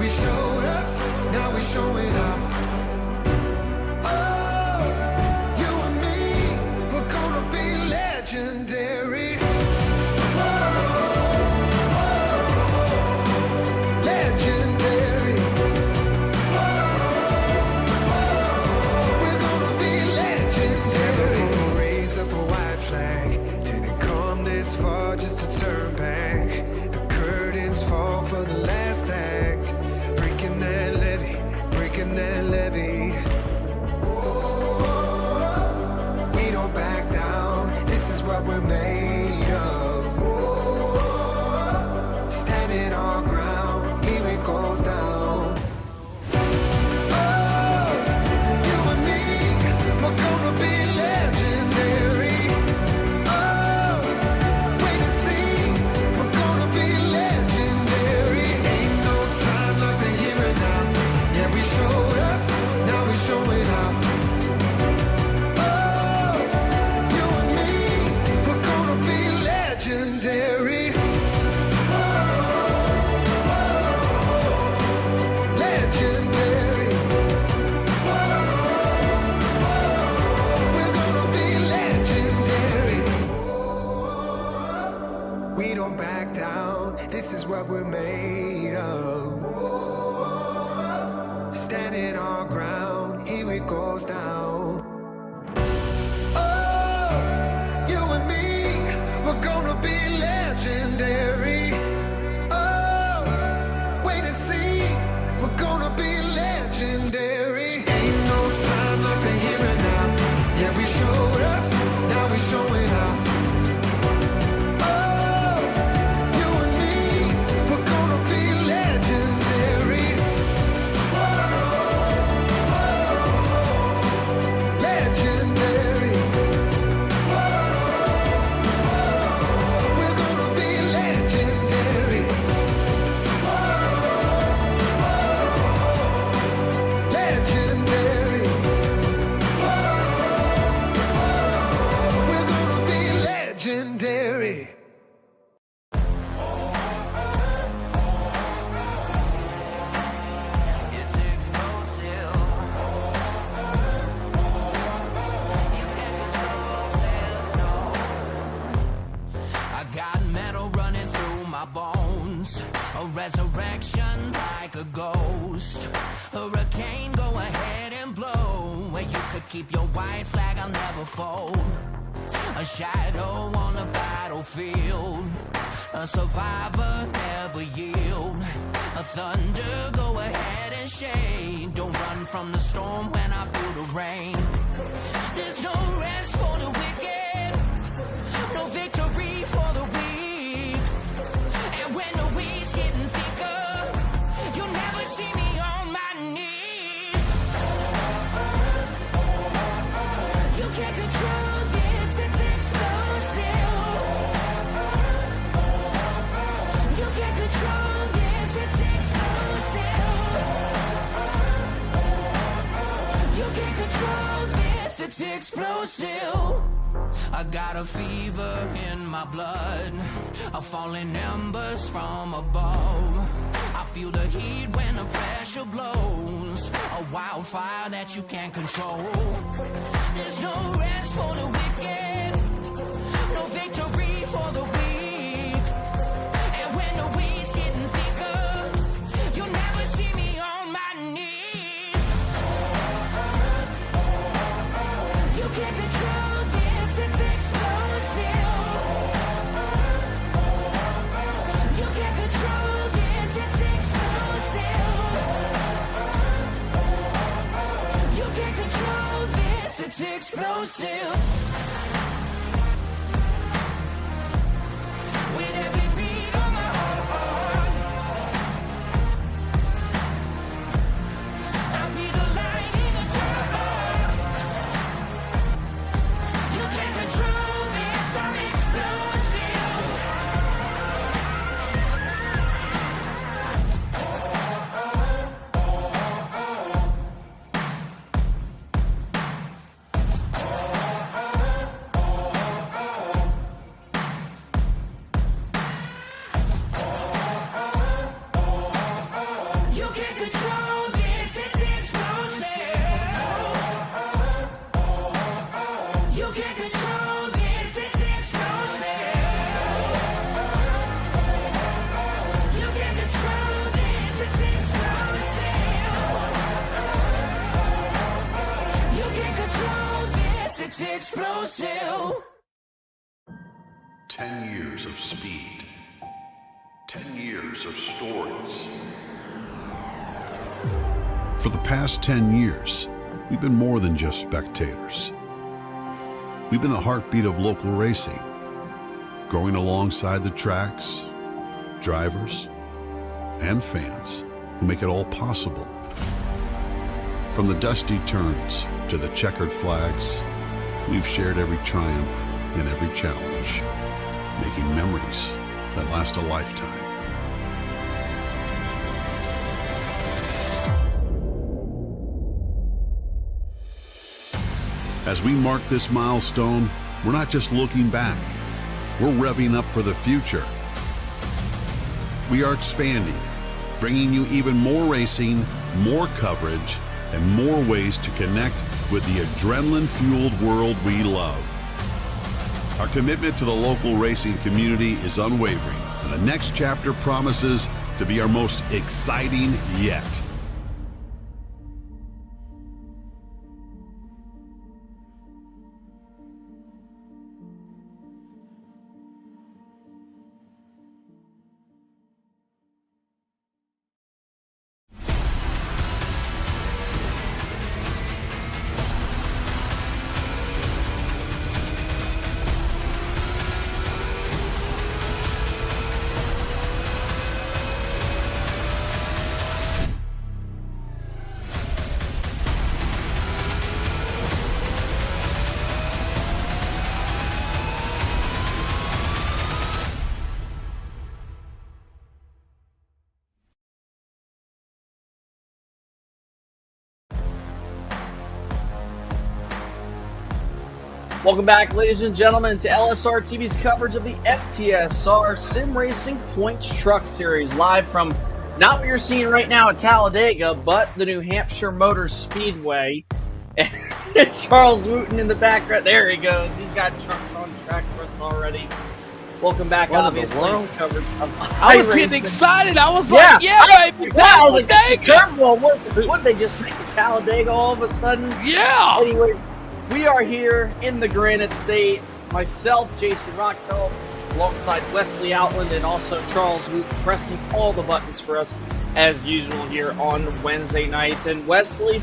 we showed up, now we showing up. Oh, you and me, we're gonna be legendary. Legendary. We're gonna be legendary. Raise up a white flag. Didn't come this far just to turn back. The curtains fall for the last act. Breaking that levee, breaking that levee. We don't back down, this is what we're made of. Standing our ground, here it goes down. Oh, you and me, we're gonna be legendary. Oh, wait to see, we're gonna be legendary. Ain't no time like the here and now. Yeah, we showed up, now we showing up. Oh, you and me, we're gonna be legendary. Legendary. We're gonna be legendary. We don't back down, this is what we're made of. Standing our ground, here it goes down. Oh, you and me, we're gonna be legendary. Oh, wait and see, we're gonna be legendary. Ain't no time like the here and now. Yeah, we showed up, now we showing up. Oh, you and me, we're gonna be legendary. Legendary. We're gonna be legendary. Legendary. We're gonna be legendary. I got metal running through my bones, a resurrection like a ghost. Hurricane, go ahead and blow. Where you could keep your white flag, I'll never fold. A shadow on the battlefield, a survivor, never yield. A thunder, go ahead and shade. Don't run from the storm when I feel the rain. There's no rest for the wicked, no victory for the weak. And when the weeds getting thicker, you'll never see me on my knees. You can't control this, it's explosive. You can't control this, it's explosive. You can't control this, it's explosive. I got a fever in my blood, a falling embers from above. I feel the heat when the pressure blows, a wildfire that you can't control. There's no rest for the wicked, no victory for the weak. And when the weeds getting thicker, you'll never see me on my knees. You can't control this, it's explosive. You can't control this, it's explosive. You can't control this, it's explosive. With every beat of my heart, I'll be the light in the dark. You can't control this, I'm explosive. close to. 10 years of speed. 10 years of stories. For the past 10 years, we've been more than just spectators. We've been the heartbeat of local racing, growing alongside the tracks, drivers, and fans who make it all possible. From the dusty turns to the checkered flags, we've shared every triumph and every challenge, making memories that last a lifetime. As we mark this milestone, we're not just looking back, we're revving up for the future. We are expanding, bringing you even more racing, more coverage, and more ways to connect with the adrenaline-fueled world we love. Our commitment to the local racing community is unwavering, and the next chapter promises to be our most exciting yet. Welcome back, ladies and gentlemen, to LSRTV's coverage of the FTSR Sim Racing Points Truck Series, live from not what you're seeing right now at Talladega, but the New Hampshire Motor Speedway. And Charles Wooten in the background. There he goes. He's got trucks on track for us already. Welcome back, obviously. Coverage of I was getting excited. I was like, baby, Talladega. What they just make a Talladega all of a sudden? Yeah. Anyways, we are here in the Granite State. Myself, Jason Rockfeld, alongside Wesley Outland and also Charles Wooten, pressing all the buttons for us as usual here on Wednesday nights. And Wesley,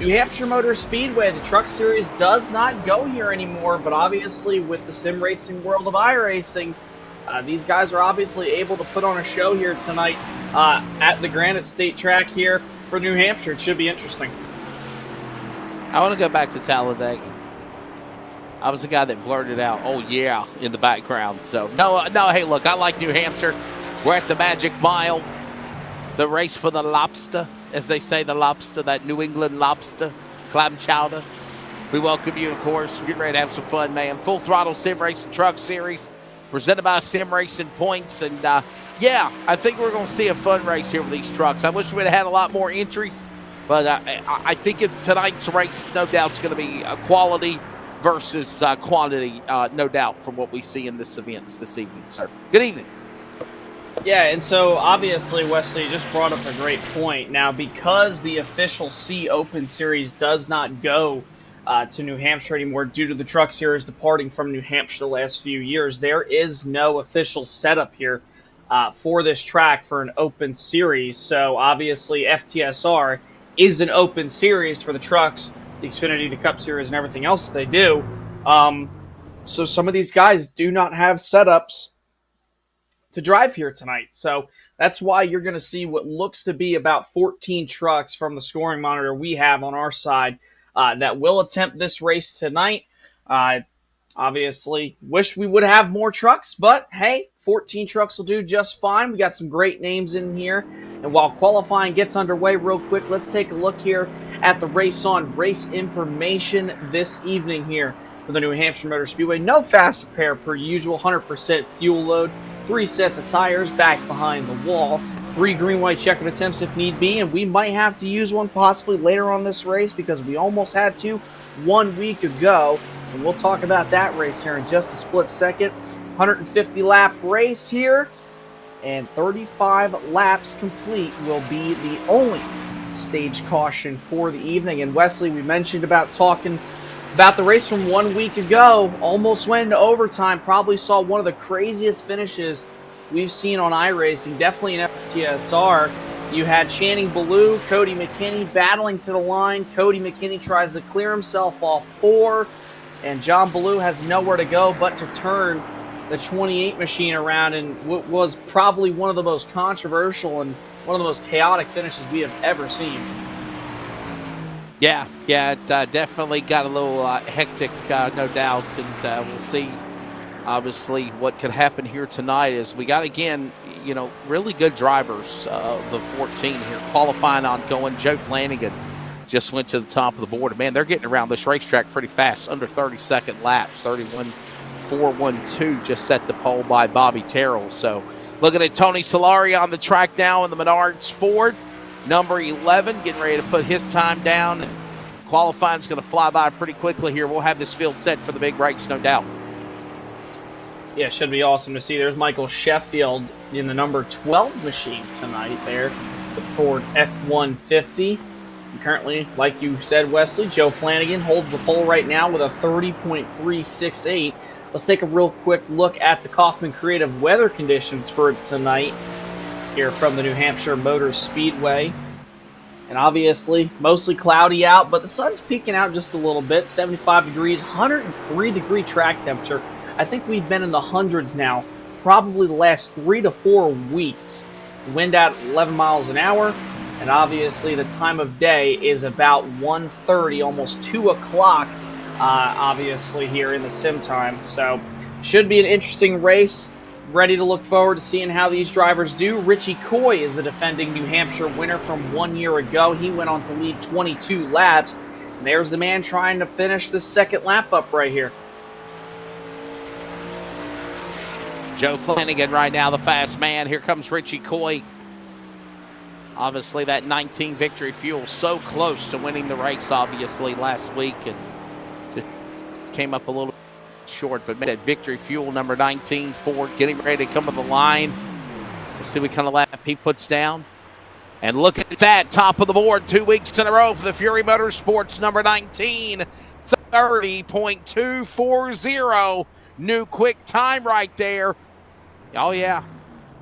New Hampshire Motor Speedway, the Truck Series does not go here anymore, but obviously with the sim racing world of iRacing, these guys are obviously able to put on a show here tonight at the Granite State track here for New Hampshire. It should be interesting. I want to go back to Talladega. I was the guy that blurted out, "Oh yeah," in the background. So no. Hey, look, I like New Hampshire. We're at the Magic Mile, the race for the lobster, as they say, the lobster, that New England lobster, clam chowder. We welcome you, of course. We're getting ready to have some fun, man. Full throttle sim racing truck series, presented by Sim Racing Points, and yeah, I think we're going to see a fun race here with these trucks. I wish we'd have had a lot more entries. But I think tonight's race, no doubt, is going to be quality versus quantity, no doubt, from what we see in this event this evening, sir. Good evening. Yeah, and so obviously, Wesley just brought up a great point. Now, because the official C Open Series does not go to New Hampshire anymore due to the Truck Series departing from New Hampshire the last few years, there is no official setup here for this track for an Open Series. So obviously, FTSR is an open series for the trucks, the Xfinity, the Cup Series, and everything else that they do. So some of these guys do not have setups to drive here tonight. So that's why you're going to see what looks to be about 14 trucks from the scoring monitor we have on our side that will attempt this race tonight. Obviously, wish we would have more trucks, but hey, 14 trucks will do just fine. We got some great names in here. And while qualifying gets underway real quick, let's take a look here at the race on race information this evening here for the New Hampshire Motor Speedway. No fast repair per usual, 100% fuel load, 3 sets of tires back behind the wall, 3 green, white checkered attempts if need be, and we might have to use one possibly later on this race because we almost had to 1 week ago. And we'll talk about that race here in just a split second. 150 lap race here, and 35 laps complete will be the only stage caution for the evening. And Wesley, we mentioned about talking about the race from 1 week ago. Almost went into overtime. Probably saw one of the craziest finishes we've seen on iRacing. Definitely an FTSR. You had Channing Ballou, Cody McKinney battling to the line. Cody McKinney tries to clear himself off 4. And John Ballou has nowhere to go but to turn the 28 machine around in what was probably one of the most controversial and one of the most chaotic finishes we have ever seen. Yeah, it definitely got a little hectic, no doubt, and we'll see, obviously, what could happen here tonight as we got, again, really good drivers of the 14 here, qualifying ongoing. Joe Flanagan just went to the top of the board. Man, they're getting around this racetrack pretty fast, under 30-second laps, 31.412 just set the pole by Bobby Terrell. So looking at Tony Solari on the track now in the Menards Ford. Number 11 getting ready to put his time down. Qualifying's going to fly by pretty quickly here. We'll have this field set for the big race, no doubt. Yeah, it should be awesome to see. There's Michael Sheffield in the number 12 machine tonight there, the Ford F-150. And currently, like you said, Wesley, Joe Flanagan holds the pole right now with a 30.368. Let's take a real quick look at the Kaufman Creative weather conditions for tonight here from the New Hampshire Motor Speedway. And obviously, mostly cloudy out, but the sun's peeking out just a little bit. 75 degrees, 103 degree track temperature. I think we've been in the hundreds now, probably the last 3 to 4 weeks. The wind out 11 miles an hour, and obviously the time of day is about 1:30, almost 2 o'clock, obviously here in the sim time. So, should be an interesting race. Ready to look forward to seeing how these drivers do. Richie Coy is the defending New Hampshire winner from 1 year ago. He went on to lead 22 laps. And there's the man trying to finish the second lap up right here. Joe Flanagan right now, the fast man. Here comes Richie Coy. Obviously, that 19 Victory Fuel so close to winning the race, obviously, last week. And just came up a little short, but that Victory Fuel number 19 Ford getting ready to come to the line. We'll see what kind of lap he puts down. And look at that, top of the board 2 weeks in a row for the Fury Motorsports number 19, 30.240. New quick time right there. Oh yeah,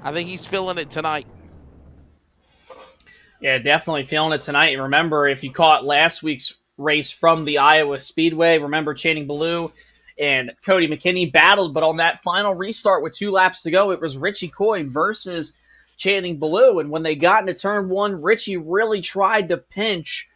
I think he's feeling it tonight. Yeah, definitely feeling it tonight. And remember, if you caught last week's race from the Iowa Speedway, remember Channing Ballou and Cody McKinney battled, but on that final restart with 2 laps to go, it was Richie Coy versus Channing Ballou. And when they got into turn 1, Richie really tried to pinch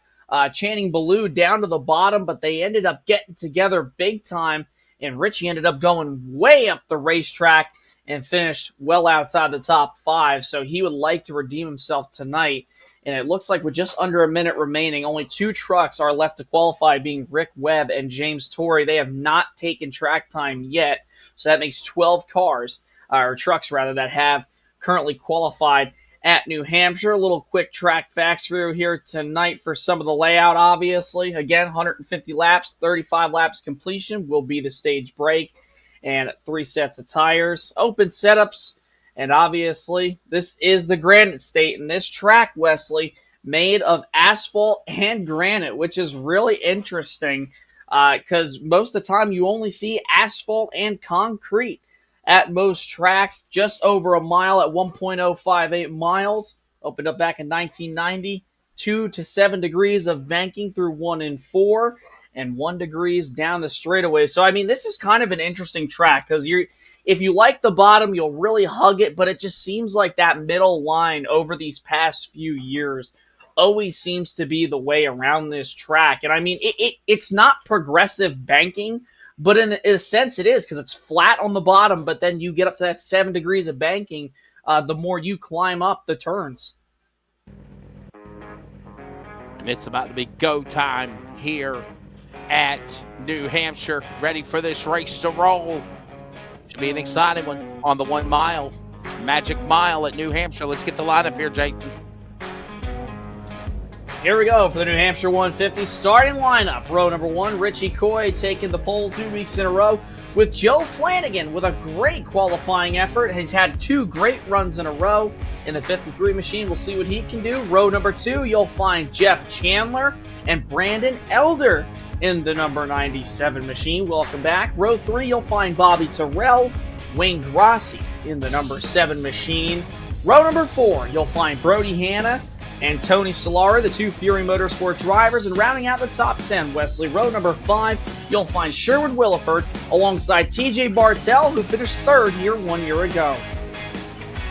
Channing Ballou down to the bottom, but they ended up getting together big time, and Richie ended up going way up the racetrack and finished well outside the top 5. So he would like to redeem himself tonight. And it looks like with just under a minute remaining, only 2 trucks are left to qualify, being Rick Webb and James Torrey. They have not taken track time yet, so that makes 12 cars, or trucks rather, that have currently qualified at New Hampshire. A little quick track facts through here tonight for some of the layout, obviously. Again, 150 laps, 35 laps completion will be the stage break, and 3 sets of tires. Open setups. And obviously, this is the Granite State, and this track, Wesley, made of asphalt and granite, which is really interesting because most of the time you only see asphalt and concrete at most tracks. Just over a mile at 1.058 miles. Opened up back in 1990. 2 to 7 degrees of banking through 1 and 4, and 1 degrees down the straightaway. So, I mean, this is kind of an interesting track because if you like the bottom, you'll really hug it, but it just seems like that middle line over these past few years always seems to be the way around this track. And I mean, it's not progressive banking, but in a sense it is, because it's flat on the bottom, but then you get up to that 7 degrees of banking the more you climb up the turns. And it's about to be go time here at New Hampshire. Ready for this race to roll. Should be an exciting one on the 1 mile. Magic Mile at New Hampshire. Let's get the lineup here, Jason. Here we go for the New Hampshire 150 starting lineup. Row number 1, Richie Coy taking the pole 2 weeks in a row, with Joe Flanagan with a great qualifying effort. He's had 2 great runs in a row in the 53 machine. We'll see what he can do. Row number 2, you'll find Jeff Chandler and Brandon Elder in the number 97 machine. Welcome back. Row 3, you'll find Bobby Terrell, Wayne Grossi in the number 7 machine. Row number 4, you'll find Brody Hanna and Tony Solari, the two Fury Motorsport drivers. And rounding out the top 10, Wesley, row number 5, you'll find Sherwood Williford alongside TJ Bartell, who finished 3rd here 1 year ago.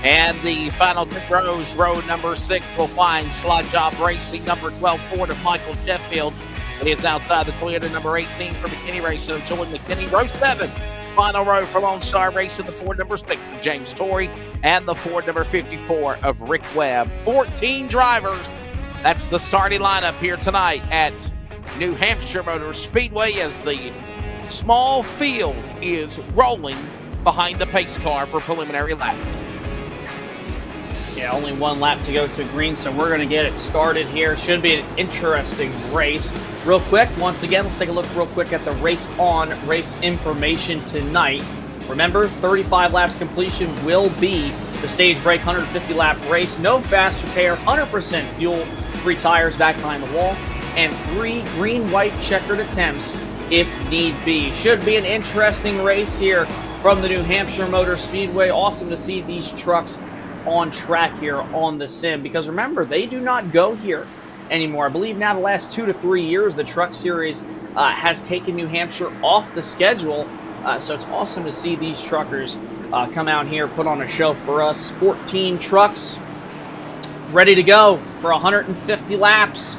And the final 2 rows, row number 6, will find Slot Job Racing, number 12, Ford of Michael Sheffield. It is outside the Toyota number 18 for McKinney Racing of Joey McKinney. Row 7, final row for Lone Star Racing, the Ford number 6 of James Torrey, and the Ford number 54 of Rick Webb. 14 drivers. That's the starting lineup here tonight at New Hampshire Motor Speedway as the small field is rolling behind the pace car for preliminary laps. Yeah, only 1 lap to go to green, so we're going to get it started here. Should be an interesting race. Real quick, once again, let's take a look real quick at the race information tonight. Remember, 35 laps completion will be the stage break 150 lap race. No fast repair, 100% fuel-free tires back behind the wall, and 3 green-white checkered attempts if need be. Should be an interesting race here from the New Hampshire Motor Speedway. Awesome to see these trucks on track here on the sim, because remember, they do not go here anymore. I believe now the last 2 to 3 years the Truck Series has taken New Hampshire off the schedule, so it's awesome to see these truckers come out here, put on a show for us. 14 trucks ready to go for 150 laps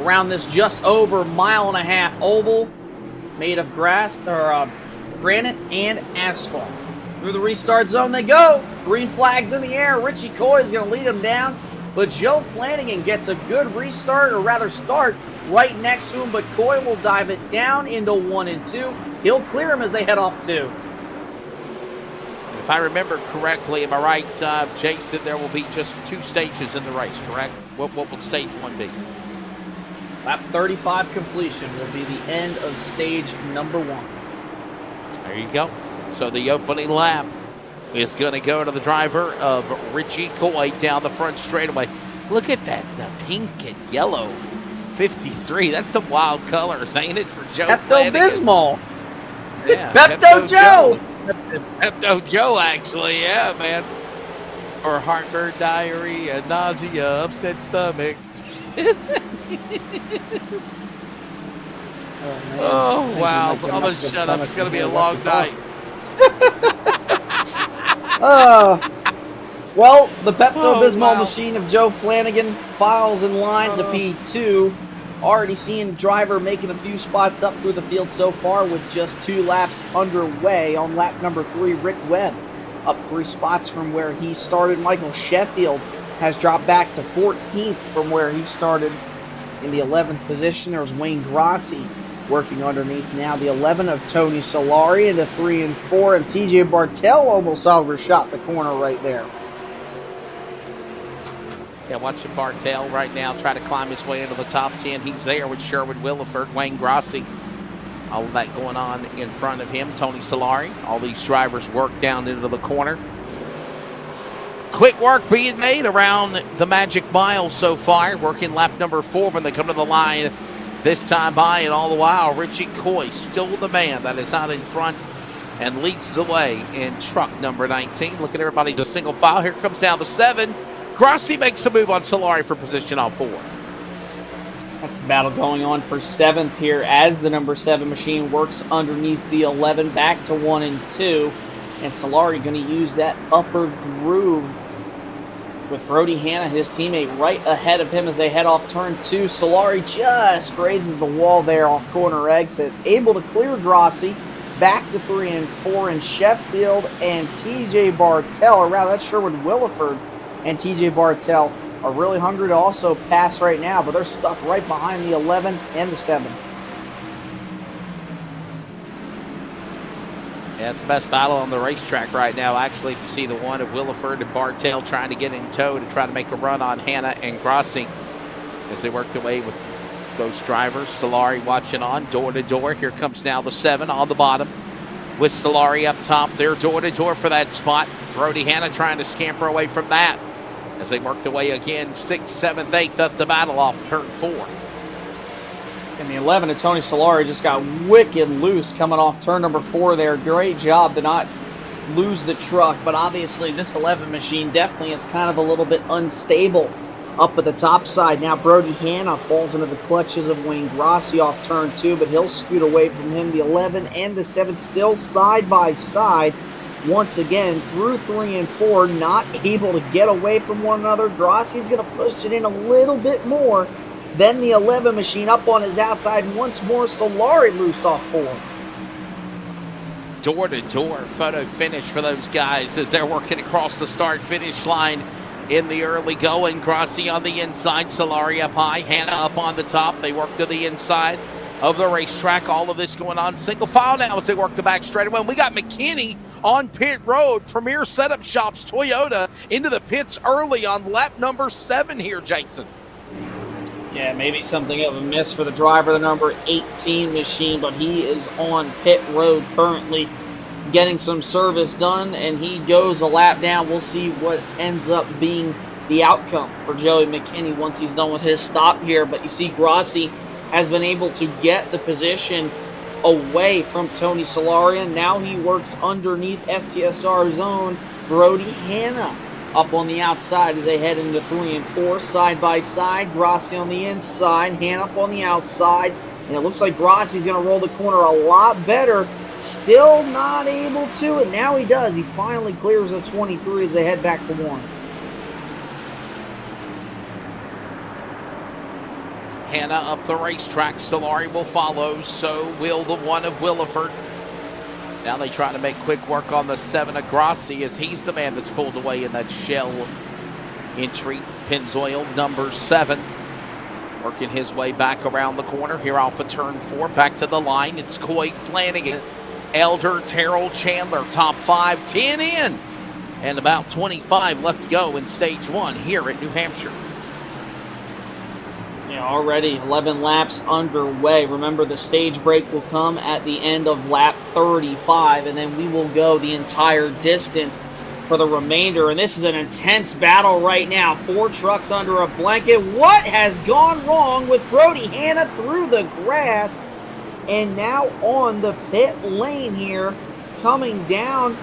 around this just over 1.5 mile oval made of grass or granite and asphalt. Through the restart zone they go. Green flags in the air. Richie Coy is going to lead them down, but Joe Flanagan gets a good restart, or rather start, right next to him, but Coy will dive it down into 1 and 2. He'll clear him as they head off 2. If I remember correctly, am I right, Jason, there will be just 2 stages in the race, correct? What will stage 1 be? Lap 35 completion will be the end of stage number 1. There you go. So the opening lap is going to go to the driver of Richie Coy down the front straightaway. Look at that, the pink and yellow 53. That's some wild colors, ain't it, for Joe Pepto-Bismol. Yeah, Pepto Joe. Pepto Joe, actually, yeah, man. For heartburn, diarrhea, nausea, upset stomach. Oh, wow. I'm going to shut up. It's going to be a long night. Well, the Pepto-Bismol machine of Joe Flanagan files in line to P2. Already seeing driver making a few spots up through the field so far with just 2 laps underway. On lap number 3, Rick Webb up 3 spots from where he started. Michael Sheffield has dropped back to 14th from where he started in the 11th position. There's Wayne Grossi working underneath now. The 11 of Tony Solari into 3 and 4, and TJ Bartell almost overshot the corner right there. Yeah, watching Bartell right now try to climb his way into the top 10. He's there with Sherwood Williford, Wayne Grossi. All of that going on in front of him. Tony Solari. All these drivers work down into the corner. Quick work being made around the Magic Mile so far. Working lap number 4 when they come to the line this time by, and all the while, Richie Coy, still the man that is out in front and leads the way in truck number 19. Look at everybody to single file. Here comes down the 7. Grossi makes a move on Solari for position on 4. That's the battle going on for 7th here as the number 7 machine works underneath the 11 back to 1 and 2. And Solari going to use that upper groove with Brody Hanna, his teammate, right ahead of him as they head off turn 2. Solari just grazes the wall there off corner exit. Able to clear Grossi back to 3 and 4, and Sheffield and TJ Bartell, or rather that's Sherwood Williford and TJ Bartell, are really hungry to also pass right now, but they're stuck right behind the 11 and the 7. Yeah, it's the best battle on the racetrack right now. Actually, if you see the one of Williford and Bartell trying to get in tow to try to make a run on Hanna and Grossi as they worked away with those drivers. Solari watching on door to door. Here comes now the 7 on the bottom with Solari up top. They're door to door for that spot. Brody Hanna trying to scamper away from that as they worked away again. 6th, 7th, 8th up the battle off turn 4. And the 11 of Tony Solari just got wicked loose coming off turn number 4 there. Great job to not lose the truck, but obviously this 11 machine definitely is kind of a little bit unstable up at the top side. Now Brody Hanna falls into the clutches of Wayne Grossi off turn 2, but he'll scoot away from him. The 11 and the 7 still side by side. Once again, through 3 and 4, not able to get away from one another. Grossi's going to push it in a little bit more. Then the 11 machine up on his outside, and once more Solari loose off 4. Door-to-door photo finish for those guys as they're working across the start-finish line in the early going. Grossi on the inside, Solari up high, Hanna up on the top. They work to the inside of the racetrack. All of this going on single file now as they work the back straightaway. And we got McKinney on pit road. Premier Setup Shops Toyota into the pits early on lap number 7 here, Jason. Yeah, maybe something of a miss for the driver, the number 18 machine, but he is on pit road currently getting some service done, and he goes a lap down. We'll see what ends up being the outcome for Joey McKinney once he's done with his stop here. But you see Grossi has been able to get the position away from Tony Solari, and now he works underneath FTSR zone. Brody Hanna up on the outside as they head into 3 and 4, side by side. Grossi on the inside, Hanna up on the outside, and it looks like Grossi's going to roll the corner a lot better. Still not able to, and now he does. He finally clears the 23 as they head back to 1. Hanna up the racetrack. Solari will follow. So will the 1 of Williford. Now they try to make quick work on the 7 of Grossi as he's the man that's pulled away in that shell entry. Pennzoil, number 7. Working his way back around the corner here off of turn 4. Back to the line. It's Coy, Flanagan, Elder, Terrell, Chandler. Top 5, 10 in. And about 25 left to go in stage 1 here at New Hampshire. Already 11 laps underway. Remember, the stage break will come at the end of lap 35, and then we will go the entire distance for the remainder. And this is an intense battle right now. 4 trucks under a blanket. What has gone wrong with Brody Hanna through the grass? And now on the pit lane here, coming down.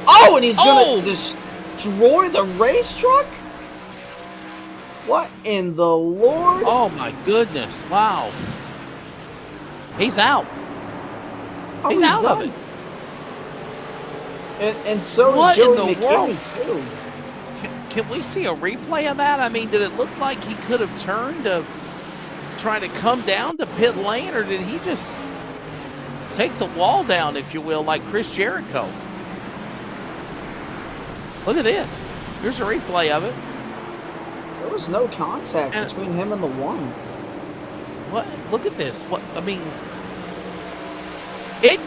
Oh, and he's going to destroy the race truck? What in the Lord? Oh, my goodness. Wow. He's out. Oh, he's out done. of it. And so what is Joey in the world? McKinney, too. Can we see a replay of that? I mean, did it look like he could have turned to try to come down to pit lane, or did he just take the wall down, if you will, like Chris Jericho? Look at this. Here's a replay of it. There was no contact between him and the 1. What? Look at this. What? I mean, it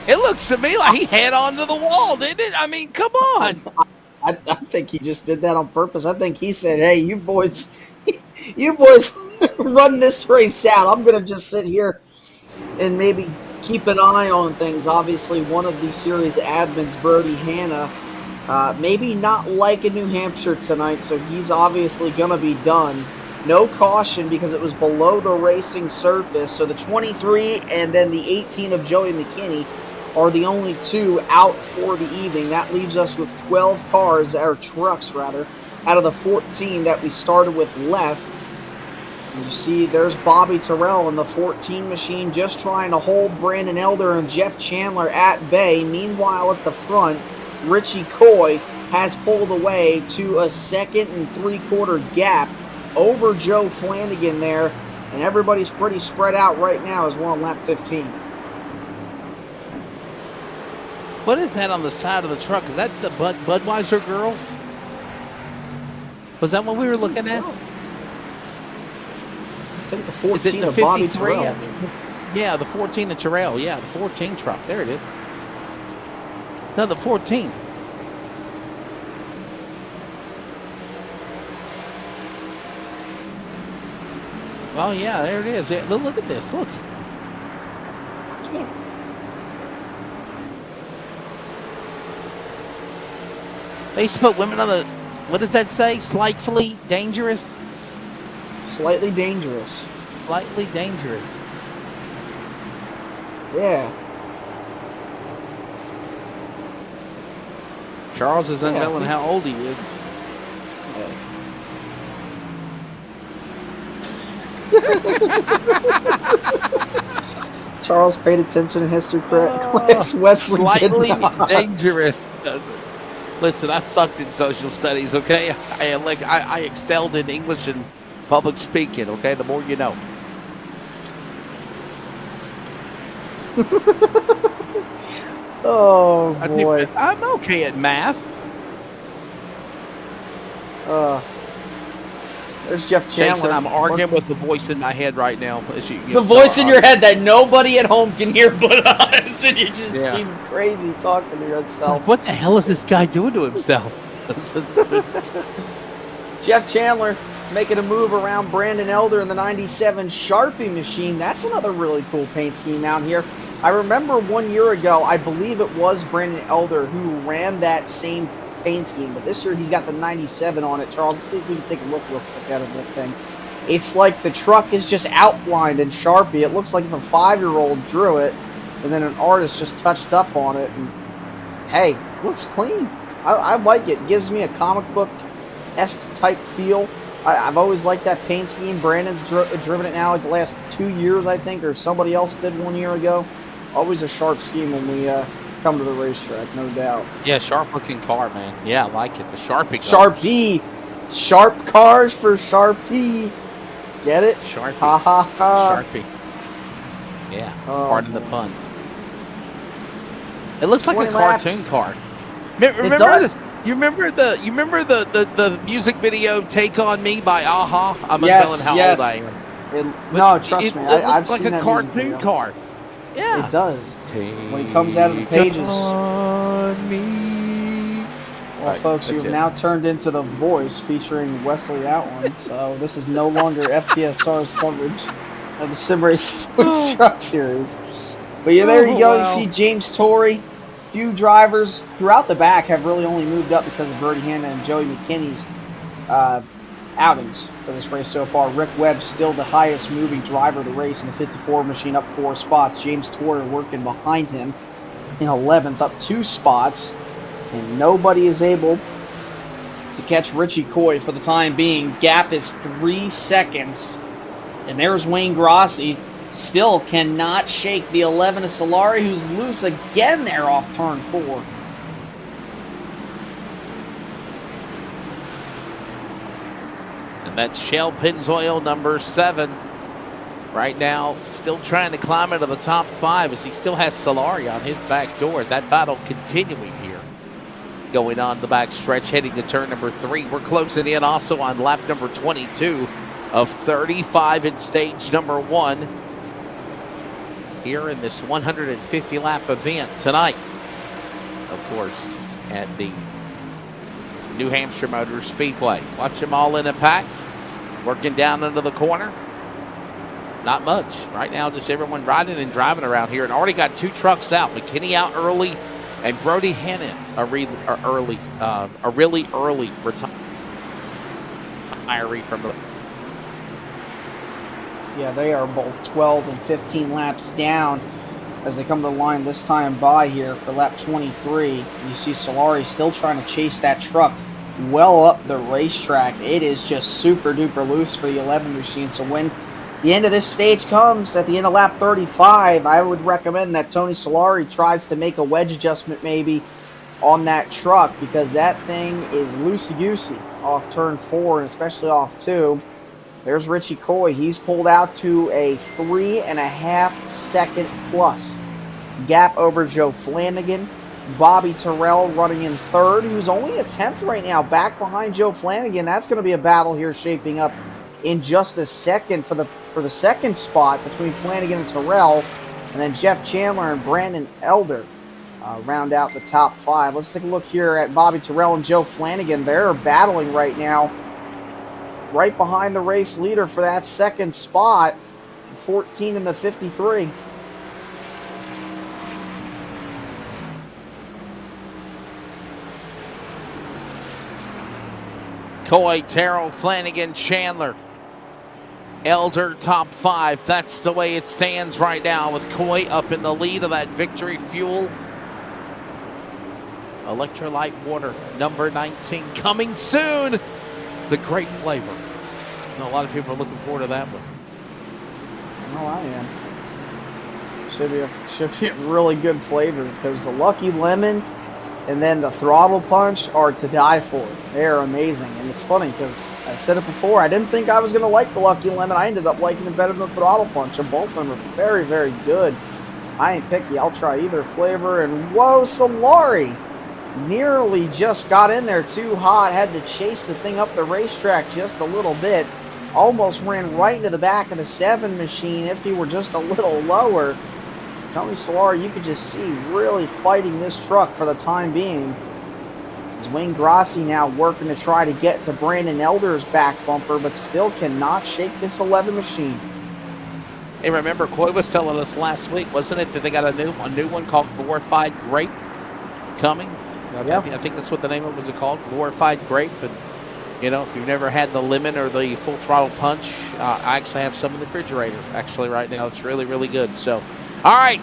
it looks to me like he head onto the wall, didn't it? I mean, come on. I think he just did that on purpose. I think he said, "Hey, you boys run this race out. I'm gonna just sit here and maybe keep an eye on things." Obviously, one of the series admins, Brody Hanna, maybe not liking New Hampshire tonight, so he's obviously going to be done. No caution because it was below the racing surface, so the 23 and then the 18 of Joey McKinney are the only 2 out for the evening. That leaves us with 12 cars, or trucks rather, out of the 14 that we started with left. And you see there's Bobby Terrell in the 14 machine just trying to hold Brandon Elder and Jeff Chandler at bay. Meanwhile at the front, Richie Coy has pulled away to a 2 3/4 gap over Joe Flanagan there, and everybody's pretty spread out right now as we're on lap 15. What is that on the side of the truck? Is that the Budweiser girls? Was that what we were looking at? I think the 14 is it the of Bobby 53? Terrell. Yeah, the 14 of Terrell. Yeah, the 14 truck. There it is. No, the 14. Oh, yeah, there it is. Yeah, look at this. Look. They used to put women on the, what does that say? Slightly dangerous? Slightly dangerous. Slightly dangerous. Yeah. Charles is unveiling he- how old he is. Charles paid attention in history class. Wesley Slightly did not. dangerous. Listen, I sucked in social studies, okay? I excelled in English and public speaking, okay? The more you know. Oh boy. I'm okay at math. There's Jeff Chandler. Jason, I'm arguing with the voice in my head right now. The voice in your head that nobody at home can hear but us, and you just seem crazy talking to yourself. What the hell is this guy doing to himself? Jeff Chandler making a move around Brandon Elder in the 97 Sharpie machine. That's another really cool paint scheme out here. I remember 1 year ago, I believe it was Brandon Elder who ran that same paint scheme, but this year he's got the 97 on it. Charles, let's see if we can take a look real quick at that thing. It's like the truck is just outlined in Sharpie. It looks like if a 5-year-old drew it, and then an artist just touched up on it, and hey, looks clean. I like it. Gives me a comic book-esque type feel. I've always liked that paint scheme. Brandon's driven it now like the last 2 years, I think, or somebody else did 1 year ago. Always a sharp scheme when we come to the racetrack, no doubt. Yeah, sharp-looking car, man. Yeah, I like it. The Sharpie. Sharpie. Sharp cars for Sharpie. Get it? Sharpie. Ha ha ha. Sharpie. Yeah, Oh, pardon the pun. It looks like a 20 laps. cartoon car. Remember It does. this? You remember the music video "Take on Me" by Aha? I'm Yes, unveiling how yes. old I am. No, trust It me. looks I've like seen a that music cartoon video. car. Yeah, It does. When he comes out of the pages. On me. Well, Right, folks, that's you've it. now turned into The Voice featuring Wesley Outland, so this is no longer FTSR's coverage of the Sim Racing Points Truck Series. But yeah, there you go. wow. You see James Torrey. Few drivers throughout the back have really only moved up because of Bertie Hanna and Joey McKinney's outings for this race so far. Rick Webb still the highest moving driver of the race in the 54 machine, up 4 spots. James Torrey working behind him in 11th, up 2 spots. And nobody is able to catch Richie Coy for the time being. Gap is 3 seconds. And there's Wayne Grossi. Still cannot shake the 11 of Solari, who's loose again there off turn 4. And that's Shell Pennzoil number 7. Right now, still trying to climb into the top 5 as he still has Solari on his back door. That battle continuing here. Going on the back stretch, heading to turn number 3. We're closing in also on lap number 22 of 35 in stage number 1 here in this 150 lap event tonight. Of course, at the New Hampshire Motor Speedway. Watch them all in a pack, working down into the corner. Not much. Right now, just everyone riding and driving around here, and already got 2 trucks out. McKinney out early, and Brody Hannon a really early retiree from the. Yeah, they are both 12 and 15 laps down as they come to the line this time by here for lap 23. You see Solari still trying to chase that truck well up the racetrack. It is just super duper loose for the 11 machine. So when the end of this stage comes at the end of lap 35, I would recommend that Tony Solari tries to make a wedge adjustment maybe on that truck, because that thing is loosey-goosey off turn 4 and especially off 2. There's Richie Coy. He's pulled out to a 3.5 second plus gap over Joe Flanagan. Bobby Terrell running in 3rd, who's only a 10th right now, back behind Joe Flanagan. That's going to be a battle here shaping up in just a second for the second spot between Flanagan and Terrell. And then Jeff Chandler and Brandon Elder round out the top 5. Let's take a look here at Bobby Terrell and Joe Flanagan. They're battling right now, right behind the race leader for that second spot, 14 in the 53. Coy, Terrell, Flanagan, Chandler Elder top 5. That's the way it stands right now, with Coy up in the lead of that Victory Fuel Electrolyte Water number 19 coming soon. The great flavor. I know a lot of people are looking forward to that one. Oh, I am. Should be a really good flavor, because the Lucky Lemon and then the Throttle Punch are to die for. They are amazing. And it's funny because I said it before, I didn't think I was going to like the Lucky Lemon. I ended up liking it better than the Throttle Punch, and both of them are very, very good. I ain't picky. I'll try either flavor. And whoa, Solari nearly just got in there too hot. Had to chase the thing up the racetrack just a little bit. Almost ran right into the back of the 7 machine if he were just a little lower. Tony Solari, you could just see, really fighting this truck for the time being. It's Wayne Grossi now working to try to get to Brandon Elder's back bumper, but still cannot shake this 11 machine. Hey, remember, Coy was telling us last week, wasn't it, that they got a new one called Glorified Grape coming? Yep. I think that's what the name of it was called, Glorified Grape. And, you know, if you've never had the lemon or the full throttle punch, I actually have some in the refrigerator, actually, right now. It's really, really good. So, all right.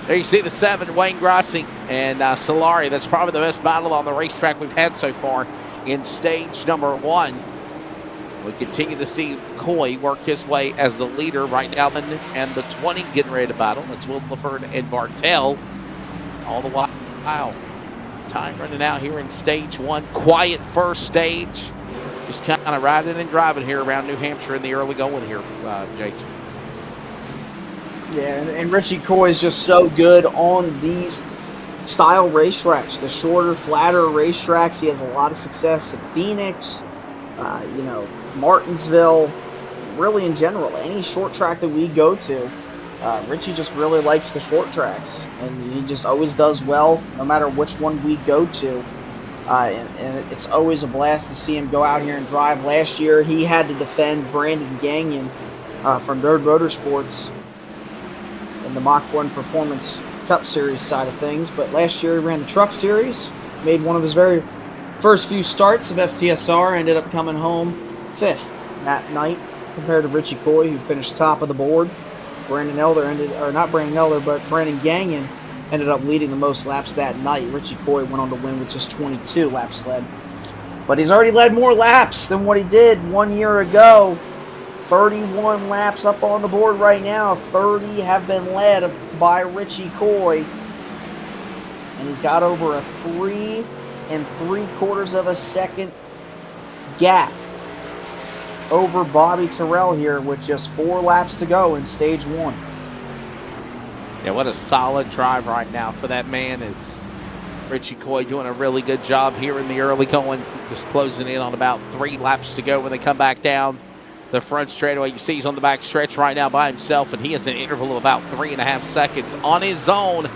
There you see the 7, Wayne Grossi and Solari. That's probably the best battle on the racetrack we've had so far in stage number 1. We continue to see Coy work his way as the leader right now, and the 20 getting ready to battle. That's Will Laferd and Bartel. All the while, time running out here in stage 1. Quiet first stage. Just kind of riding and driving here around New Hampshire in the early going here, Jason. Yeah, and Richie Coy is just so good on these style racetracks, the shorter, flatter racetracks. He has a lot of success at Phoenix, Martinsville, really in general. Any short track that we go to, Richie just really likes the short tracks, and he just always does well no matter which one we go to. And it's always a blast to see him go out here and drive. Last year, he had to defend Brandon Gagnon from Bird Motorsports in the Mach 1 Performance Cup Series side of things, but last year he ran the Truck Series, made one of his very first few starts of FTSR, ended up coming home 5th that night compared to Richie Coy, who finished top of the board. Brandon Gagnon ended up leading the most laps that night. Richie Coy went on to win with just 22 laps led. But he's already led more laps than what he did 1 year ago. 31 laps up on the board right now. 30 have been led by Richie Coy. And he's got over a 3 3/4 of a second gap over Bobby Terrell here with just 4 laps to go in stage 1. Yeah, what a solid drive right now for that man. It's Richie Coy doing a really good job here in the early going, just closing in on about 3 laps to go when they come back down the front straightaway. You see he's on the back stretch right now by himself, and he has an interval of about 3.5 seconds on his own,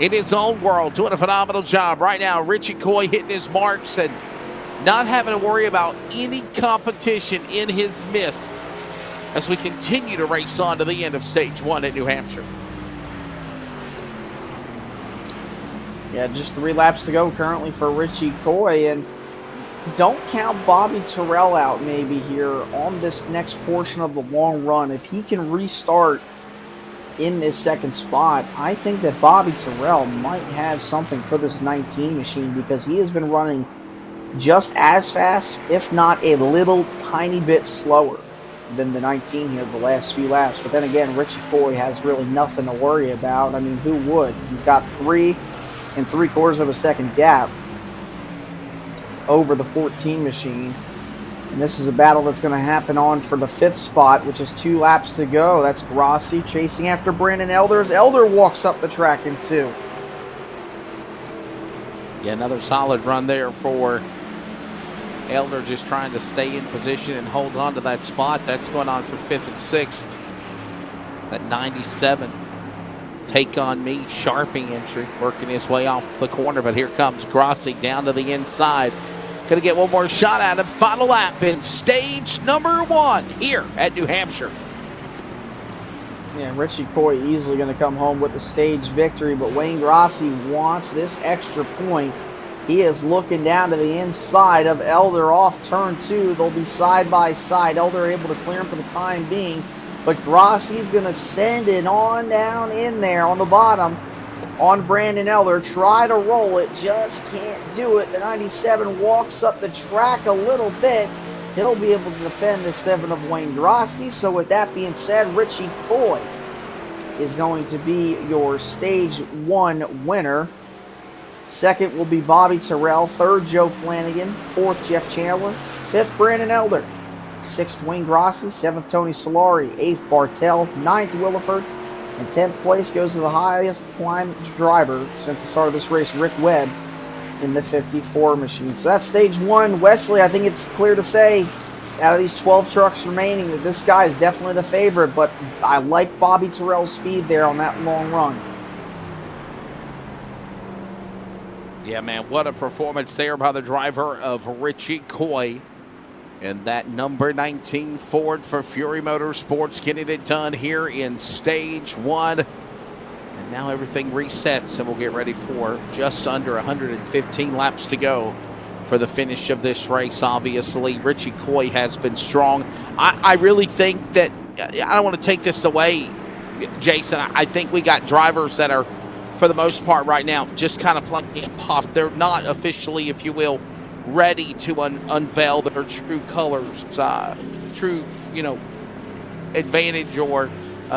in his own world, doing a phenomenal job right now. Richie Coy hitting his marks and not having to worry about any competition in his midst as we continue to race on to the end of stage 1 at New Hampshire. Yeah, just 3 laps to go currently for Richie Coy, and don't count Bobby Terrell out maybe here on this next portion of the long run. If he can restart in this second spot, I think that Bobby Terrell might have something for this 19 machine, because he has been running just as fast, if not a little tiny bit slower than the 19 here the last few laps. But then again, Richie Coy has really nothing to worry about. I mean, who would? He's got 3 3/4 of a second gap over the 14 machine. And this is a battle that's going to happen on for the 5th spot, which is 2 laps to go. That's Grossi chasing after Brandon Elder. Elder walks up the track in 2. Yeah, another solid run there for Elder, just trying to stay in position and hold on to that spot. That's going on for 5th and 6th. That 97 Take On Me Sharping entry working his way off the corner, but here comes Grossi down to the inside. Going to get one more shot at him. Final lap in stage number 1 here at New Hampshire. Yeah, Richie Coy easily going to come home with the stage victory, but Wayne Grossi wants this extra point He is looking down to the inside of Elder off turn 2. They'll be side by side. Elder able to clear him for the time being. But Grossi's going to send it on down in there on the bottom on Brandon Elder. Try to roll it. Just can't do it. The 97 walks up the track a little bit. He'll be able to defend the 7 of Wayne Grossi. So with that being said, Richie Coy is going to be your Stage 1 winner. Second will be Bobby Terrell. Third, Joe Flanagan. Fourth, Jeff Chandler. Fifth, Brandon Elder. Sixth, Wayne Grossi. Seventh, Tony Solari. Eighth, Bartell. Ninth, Williford. And 10th place goes to the highest climb driver since the start of this race, Rick Webb, in the 54 machine. So that's Stage 1. Wesley, I think it's clear to say, out of these 12 trucks remaining, that this guy is definitely the favorite, but I like Bobby Terrell's speed there on that long run. Yeah, man, what a performance there by the driver of Richie Coy. And that number 19 Ford for Fury Motorsports getting it done here in Stage 1. And now everything resets, and we'll get ready for just under 115 laps to go for the finish of this race. Obviously, Richie Coy has been strong. I really think that, I don't want to take this away, Jason. I think we got drivers that are, for the most part right now, just kind of plugging in past. They're not officially, if you will, ready to unveil their true colors, true, advantage or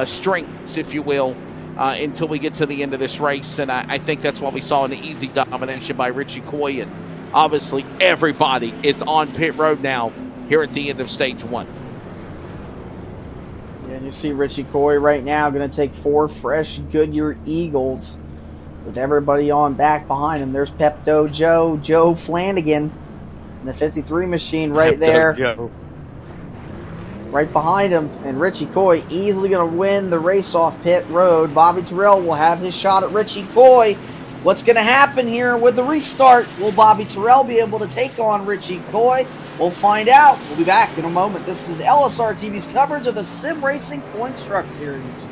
strengths, if you will, until we get to the end of this race. And I think that's what we saw in the easy domination by Richie Coy. And obviously everybody is on pit road now here at the end of Stage 1. Yeah, and you see Richie Coy right now going to take 4 fresh Goodyear Eagles with everybody on back behind him. There's Pepto Joe Flanagan in the 53 machine right Pepto there. Joe. Right behind him. And Richie Coy easily going to win the race off pit road. Bobby Terrell will have his shot at Richie Coy. What's going to happen here with the restart? Will Bobby Terrell be able to take on Richie Coy? We'll find out. We'll be back in a moment. This is LSRTV's coverage of the Sim Racing Points Truck Series.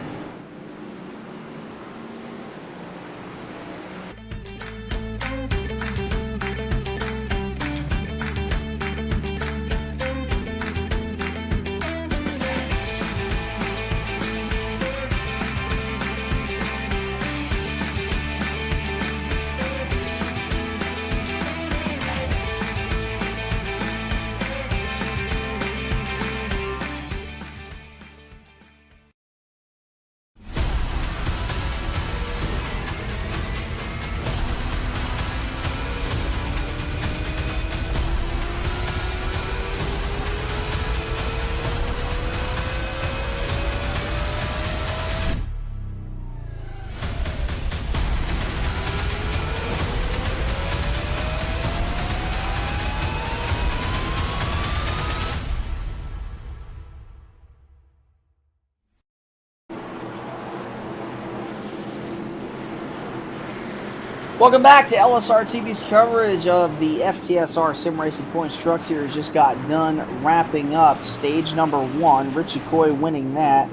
Welcome back to LSRTV's coverage of the FTSR Sim Racing Points Truck Series. Just got done wrapping up stage number 1. Richie Coy winning that.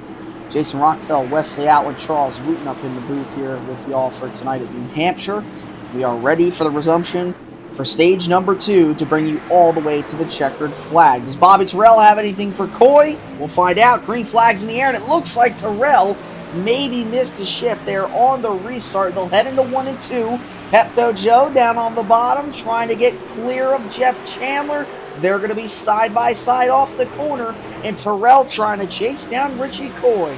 Jason Rockfell, Wesley Outland, Charles Wooten up in the booth here with y'all for tonight at New Hampshire. We are ready for the resumption for stage number 2 to bring you all the way to the checkered flag. Does Bobby Terrell have anything for Coy? We'll find out. Green flag's in the air, and it looks like Terrell maybe missed a shift there on the restart. They'll head into 1 and 2. Pepto Joe down on the bottom trying to get clear of Jeff Chandler. They're going to be side by side off the corner, and Terrell trying to chase down Richie Coy.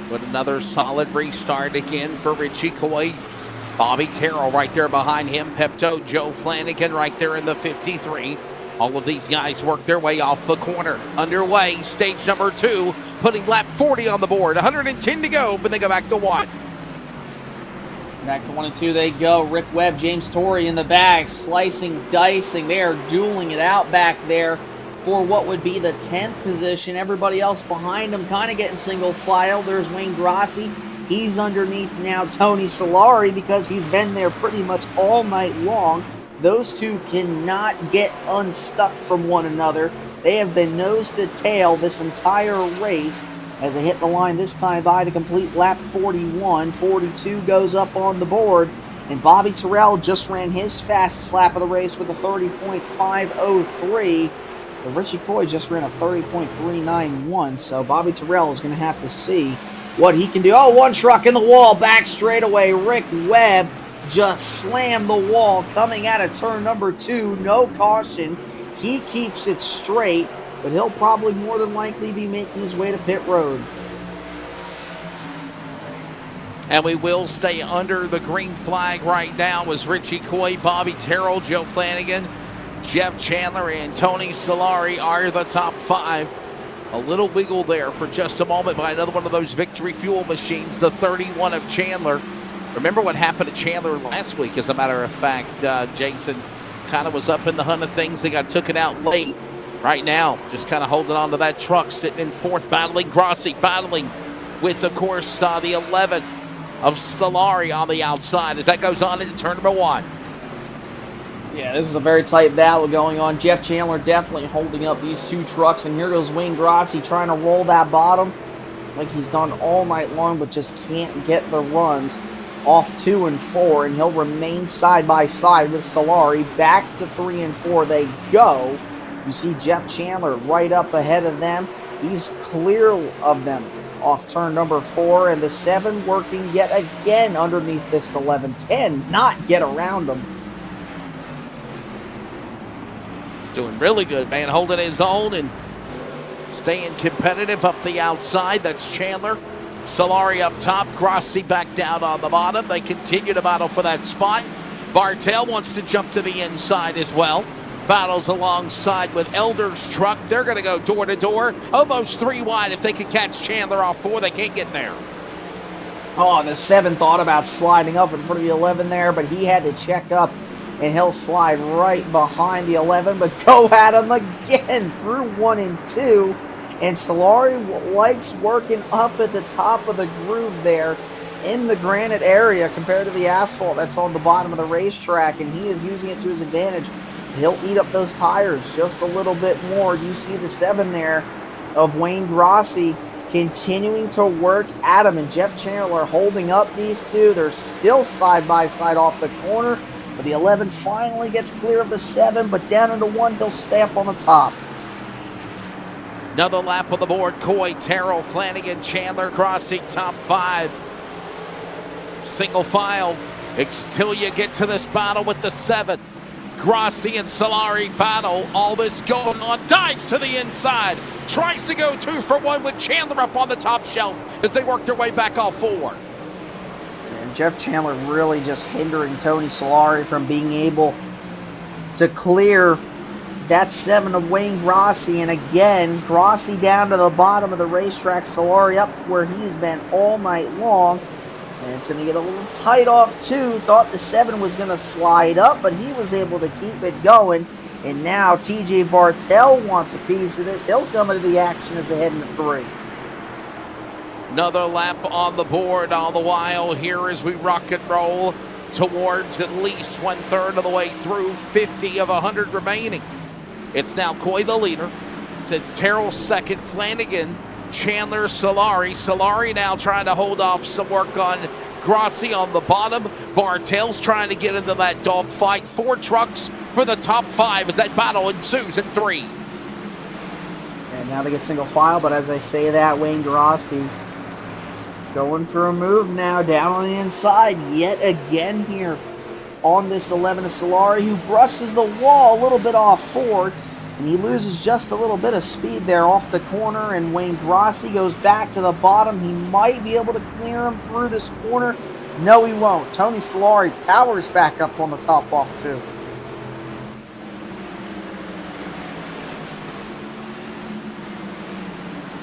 But another solid restart again for Richie Coy. Bobby Terrell right there behind him. Pepto Joe Flanagan right there in the 53. All of these guys work their way off the corner. Underway, stage number 2, putting lap 40 on the board. 110 to go, but they go back to 1. Back to 1 and 2 they go. Rick Webb, James Torrey in the back, slicing, dicing. They are dueling it out back there for what would be the 10th position. Everybody else behind them kind of getting single file. There's Wayne Grossi. He's underneath now Tony Solari because he's been there pretty much all night long. Those two cannot get unstuck from one another. They have been nose to tail this entire race as they hit the line this time by to complete lap 41. 42 goes up on the board. And Bobby Terrell just ran his fastest lap of the race with a 30.503. But Richie Coy just ran a 30.391. So Bobby Terrell is going to have to see what he can do. Oh, one truck in the wall, back straightaway. Rick Webb just slammed the wall coming out of turn number 2. No caution. He keeps it straight, but he'll probably more than likely be making his way to pit road. And we will stay under the green flag right now as Richie Coy, Bobby Terrell, Joe Flanagan, Jeff Chandler, and Tony Solari are the top 5. A little wiggle there for just a moment by another one of those Victory Fuel machines, the 31 of Chandler. Remember what happened to Chandler last week, as a matter of fact. Jason kind of was up in the hunt of things. They got taken out late. Right now, just kind of holding on to that truck, sitting in 4th, battling Grossi, battling with, of course, the 11 of Solari on the outside as that goes on into turn number 1. Yeah, this is a very tight battle going on. Jeff Chandler definitely holding up these 2 trucks, and here goes Wayne Grossi trying to roll that bottom like he's done all night long, but just can't get the runs off 2 and 4, and he'll remain side by side with Solari. Back to 3 and 4 they go. You see Jeff Chandler right up ahead of them. He's clear of them off turn number 4, and the 7 working yet again underneath this 11. Cannot get around him. Doing really good, man, holding his own and staying competitive up the outside. That's Chandler. Solari up top, Grossi back down on the bottom. They continue to battle for that spot. Bartel wants to jump to the inside as well. Battles alongside with Elder's truck. They're going to go door to door, almost 3 wide. If they can catch Chandler off 4, they can't get there. Oh, the 7 thought about sliding up in front of the 11 there, but he had to check up, and he'll slide right behind the 11, but go at him again through 1 and 2. And Solari likes working up at the top of the groove there in the granite area compared to the asphalt that's on the bottom of the racetrack, and he is using it to his advantage. He'll eat up those tires just a little bit more. You see the 7 there of Wayne Grossi continuing to work at him, and Jeff Chandler holding up these 2. They're still side by side off the corner, but the 11 finally gets clear of the 7, but down into 1, he'll stay up on the top. Another lap on the board. Coy, Terrell, Flanagan, Chandler, Grossi, top 5. Single file until you get to this battle with the 7. Grossi and Solari battle. All this going on. Dives to the inside. Tries to go 2 for 1 with Chandler up on the top shelf as they work their way back off 4. And Jeff Chandler really just hindering Tony Solari from being able to clear that 7 of Wayne Grossi. And again, Grossi down to the bottom of the racetrack. Solari up where he's been all night long. And it's going to get a little tight off 2. Thought the 7 was going to slide up, but he was able to keep it going. And now TJ Bartel wants a piece of this. He'll come into the action as they head into 3. Another lap on the board all the while here as we rock and roll towards at least 1/3 of the way through, 50 of 100 remaining. It's now Coy the leader. It's Terrell second, Flanagan, Chandler, Solari. Solari now trying to hold off some work on Grossi on the bottom. Bartel's trying to get into that dogfight. 4 trucks for the top 5 as that battle ensues in 3. And now they get single file, but as I say that, Wayne Grossi going for a move now down on the inside yet again here on this 11 of Solari, who brushes the wall a little bit off forward, and he loses just a little bit of speed there off the corner, and Wayne Grossi goes back to the bottom. He might be able to clear him through this corner. No, he won't. Tony Solari powers back up on the top off 2.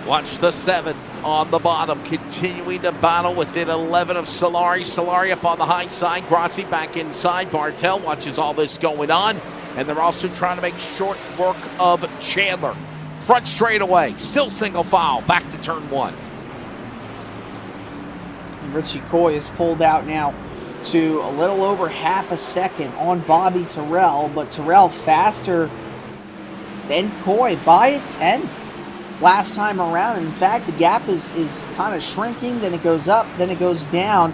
Watch the 7 on the bottom, continuing to battle within 11 of Solari. Solari up on the high side, Grossi back inside. Bartel watches all this going on, and they're also trying to make short work of Chandler. Front straightaway, still single file, back to turn 1. Richie Coy is pulled out now to a little over half a second on Bobby Terrell, but Terrell faster than Coy by a 10 last time around. In fact, the gap is kind of shrinking, then it goes up, then it goes down.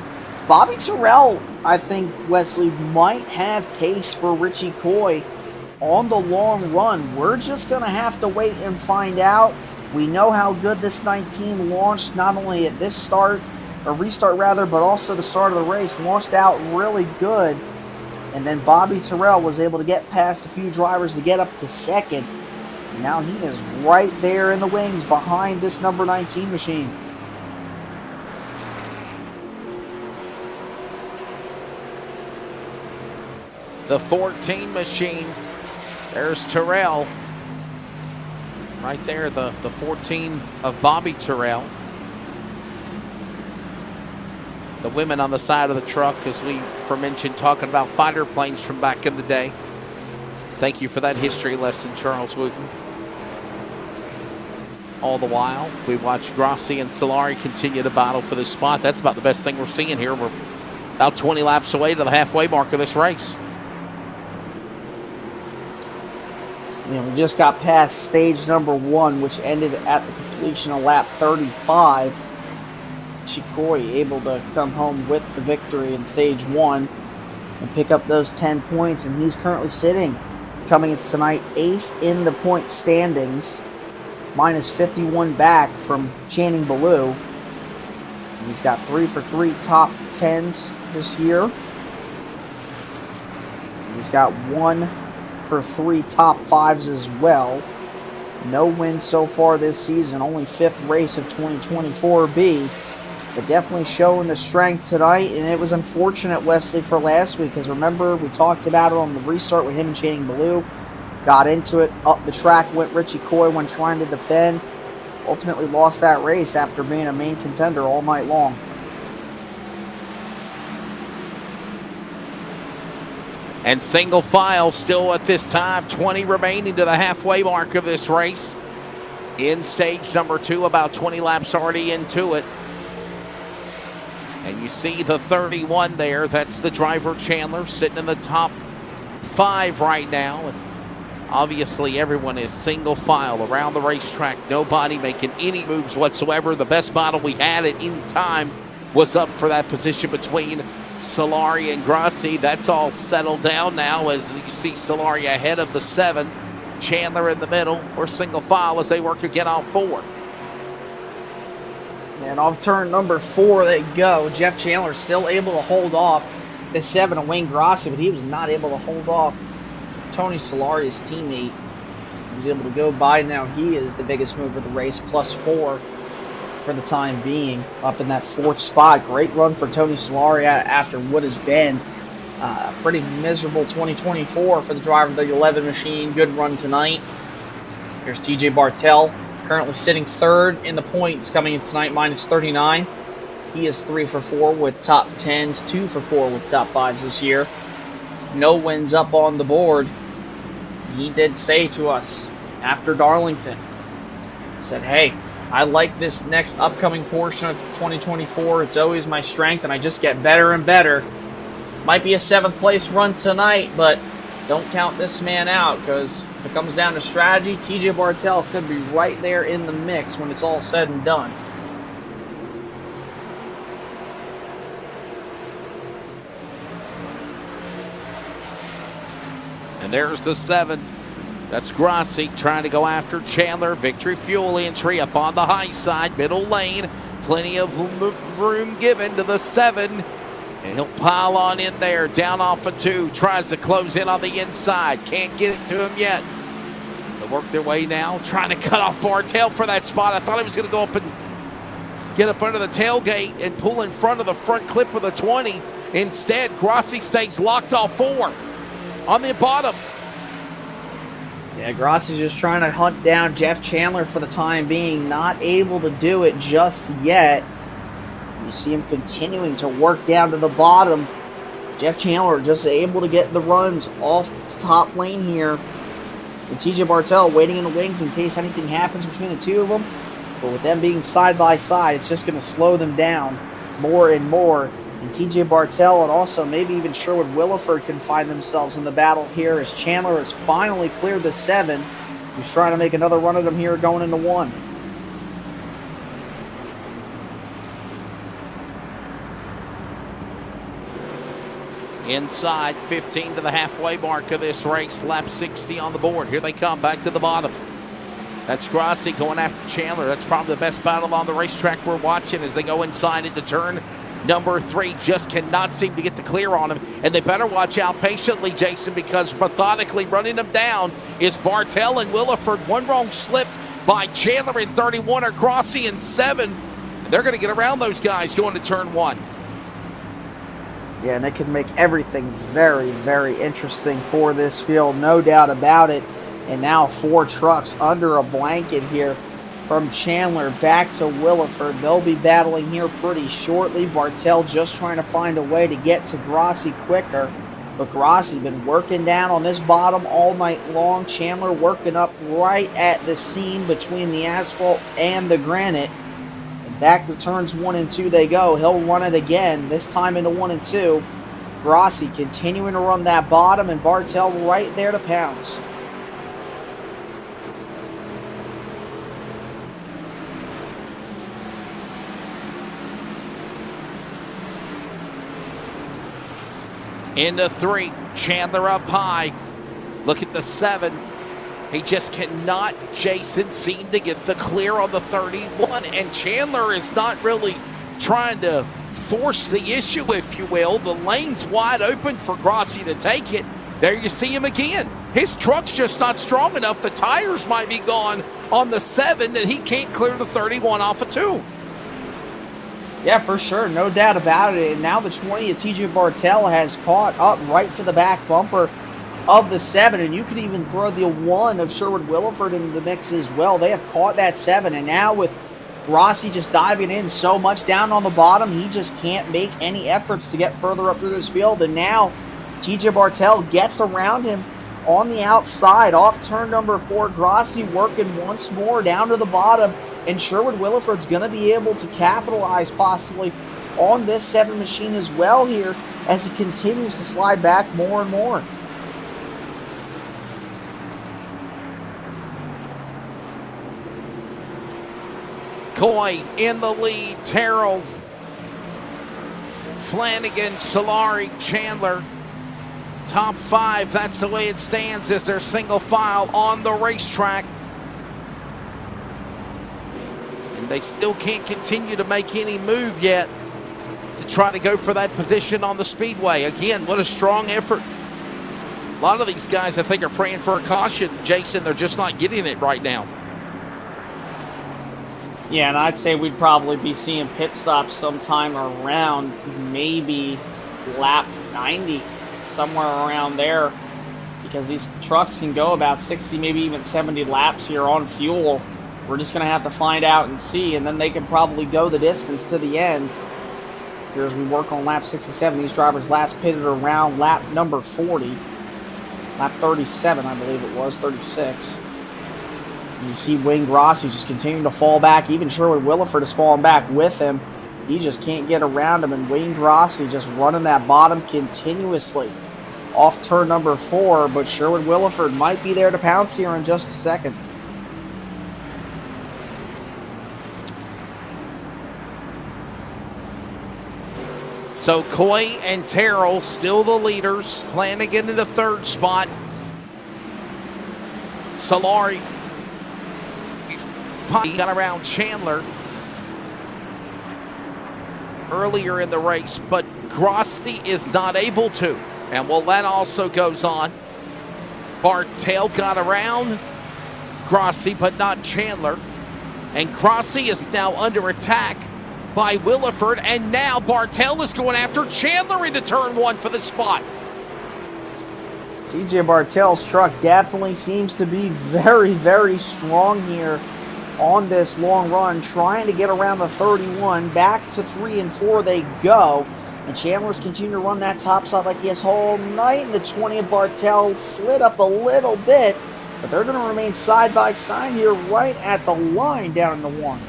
Bobby Terrell, I think, Wesley, might have pace for Richie Coy on the long run. We're just going to have to wait and find out. We know how good this 19 launched, not only at this start, or restart rather, but also the start of the race. Launched out really good. And then Bobby Terrell was able to get past a few drivers to get up to second. And now he is right there in the wings behind this number 19 machine. The 14 machine. There's Terrell. Right there, the 14 of Bobby Terrell. The women on the side of the truck, as we mentioned, talking about fighter planes from back in the day. Thank you for that history lesson, Charles Wooten. All the while, we watch Grassi and Solari continue to battle for this spot. That's about the best thing we're seeing here. We're about 20 laps away to the halfway mark of this race. We just got past stage number 1, which ended at the completion of lap 35. Chikoi able to come home with the victory in stage 1 and pick up those 10 points, and he's currently sitting, coming into tonight, 8th in the point standings, minus 51 back from Channing Ballou. He's got 3 for 3 top 10s this year. He's got 1 for 3 top 5s as well. No wins so far this season, only 5th race of 2024B. But definitely showing the strength tonight, and it was unfortunate, Wesley, for last week, because remember, we talked about it on the restart with him and Channing Ballou. Got into it, up the track went Richie Coy when trying to defend. Ultimately lost that race after being a main contender all night long. And single file still at this time, 20 remaining to the halfway mark of this race. In stage number 2, about 20 laps already into it. And you see the 31 there. That's the driver, Chandler, sitting in the top 5 right now. And obviously, everyone is single file around the racetrack. Nobody making any moves whatsoever. The best model we had at any time was up for that position between Solari and Grassi. That's all settled down now as you see Solari ahead of the 7. Chandler in the middle, or single file as they work again off 4. And off turn number 4 they go. Jeff Chandler still able to hold off the 7 of Wayne Grassi, but he was not able to hold off Tony Solari, his teammate. He was able to go by. Now he is the biggest move of the race, plus 4 for the time being, up in that 4th spot. Great run for Tony Solari after what has been a pretty miserable 2024 for the driver of the 11 machine. Good run tonight. Here's TJ Bartel, currently sitting 3rd in the points coming in tonight, minus 39. He is 3 for 4 with top 10s, 2 for 4 with top 5s this year. No wins up on the board. He did say to us after Darlington, said, hey, I like this next upcoming portion of 2024. It's always my strength, and I just get better and better. Might be a 7th place run tonight, but don't count this man out, because if it comes down to strategy, TJ Bartel could be right there in the mix when it's all said and done. And there's the 7. That's Grassi trying to go after Chandler. Victory Fuel entry up on the high side, middle lane. Plenty of room given to the 7. And he'll pile on in there, down off of 2. Tries to close in on the inside. Can't get it to him yet. They work their way now, trying to cut off Bartel for that spot. I thought he was going to go up and get up under the tailgate and pull in front of the front clip of the 20. Instead, Grassi stays locked off 4 on the bottom. Yeah, Grassi's just trying to hunt down Jeff Chandler for the time being. Not able to do it just yet. You see him continuing to work down to the bottom. Jeff Chandler just able to get the runs off the top lane here. And TJ Bartel waiting in the wings in case anything happens between the 2 of them. But with them being side by side, it's just going to slow them down more and more. And TJ Bartel and also maybe even Sherwood Williford can find themselves in the battle here as Chandler has finally cleared the 7. He's trying to make another run at him here going into 1. Inside 15 to the halfway mark of this race. Lap 60 on the board. Here they come back to the bottom. That's Grossi going after Chandler. That's probably the best battle on the racetrack we're watching as they go inside into turn number 3. Just cannot seem to get the clear on him. And they better watch out patiently, Jason, because methodically running them down is Bartel and Williford. One wrong slip by Chandler in 31 or Grossi in 7. And they're going to get around those guys going to turn 1. Yeah, and it can make everything very, very interesting for this field, no doubt about it. And now 4 trucks under a blanket here from Chandler back to Williford. They'll be battling here pretty shortly. Bartel just trying to find a way to get to Grossi quicker. But Grossi been working down on this bottom all night long. Chandler working up right at the seam between the asphalt and the granite. And back to turns 1 and 2 they go. He'll run it again, this time into 1 and 2. Grossi continuing to run that bottom, and Bartel right there to pounce. Into 3, Chandler up high. Look at the 7. He just cannot, Jason, seem to get the clear on the 31. And Chandler is not really trying to force the issue, if you will. The lane's wide open for Grossi to take it. There you see him again. His truck's just not strong enough. The tires might be gone on the 7 that he can't clear the 31 off of 2. Yeah, for sure. No doubt about it. And now the 20 of TJ Bartel has caught up right to the back bumper of the 7. And you could even throw the 1 of Sherwood Williford into the mix as well. They have caught that 7. And now with Grossi just diving in so much down on the bottom, he just can't make any efforts to get further up through this field. And now TJ Bartel gets around him on the outside off turn number 4. Grossi working once more down to the bottom. And Sherwood Williford's going to be able to capitalize possibly on this 7 machine as well here as he continues to slide back more and more. Coy in the lead. Terrell, Flanagan, Solari, Chandler. Top 5, that's the way it stands as they're single file on the racetrack. They still can't continue to make any move yet to try to go for that position on the speedway. Again, what a strong effort. A lot of these guys, I think, are praying for a caution. Jason, they're just not getting it right now. Yeah, and I'd say we'd probably be seeing pit stops sometime around maybe lap 90, somewhere around there, because these trucks can go about 60, maybe even 70 laps here on fuel. We're just going to have to find out and see, and then they can probably go the distance to the end. Here as we work on lap 67, these drivers last pitted around lap number 40. Lap 37, I believe it was, 36. And you see Wayne Grossi just continuing to fall back. Even Sherwood Williford is falling back with him. He just can't get around him, and Wayne Grossi just running that bottom continuously off turn number 4, but Sherwood Williford might be there to pounce here in just a second. So Coy and Terrell still the leaders. Flanagan in the 3rd spot. Solari got around Chandler earlier in the race, but Grossi is not able to. And well, that also goes on. Bartel got around Grossi, but not Chandler. And Grossi is now under attack by Williford, and now Bartel is going after Chandler into turn 1 for the spot. TJ Bartel's truck definitely seems to be very, very strong here on this long run, trying to get around the 31. Back to 3 and 4 they go, and Chandler's continue to run that top side like he has all night, and the 20 of Bartel slid up a little bit, but they're going to remain side by side here right at the line down in the 1.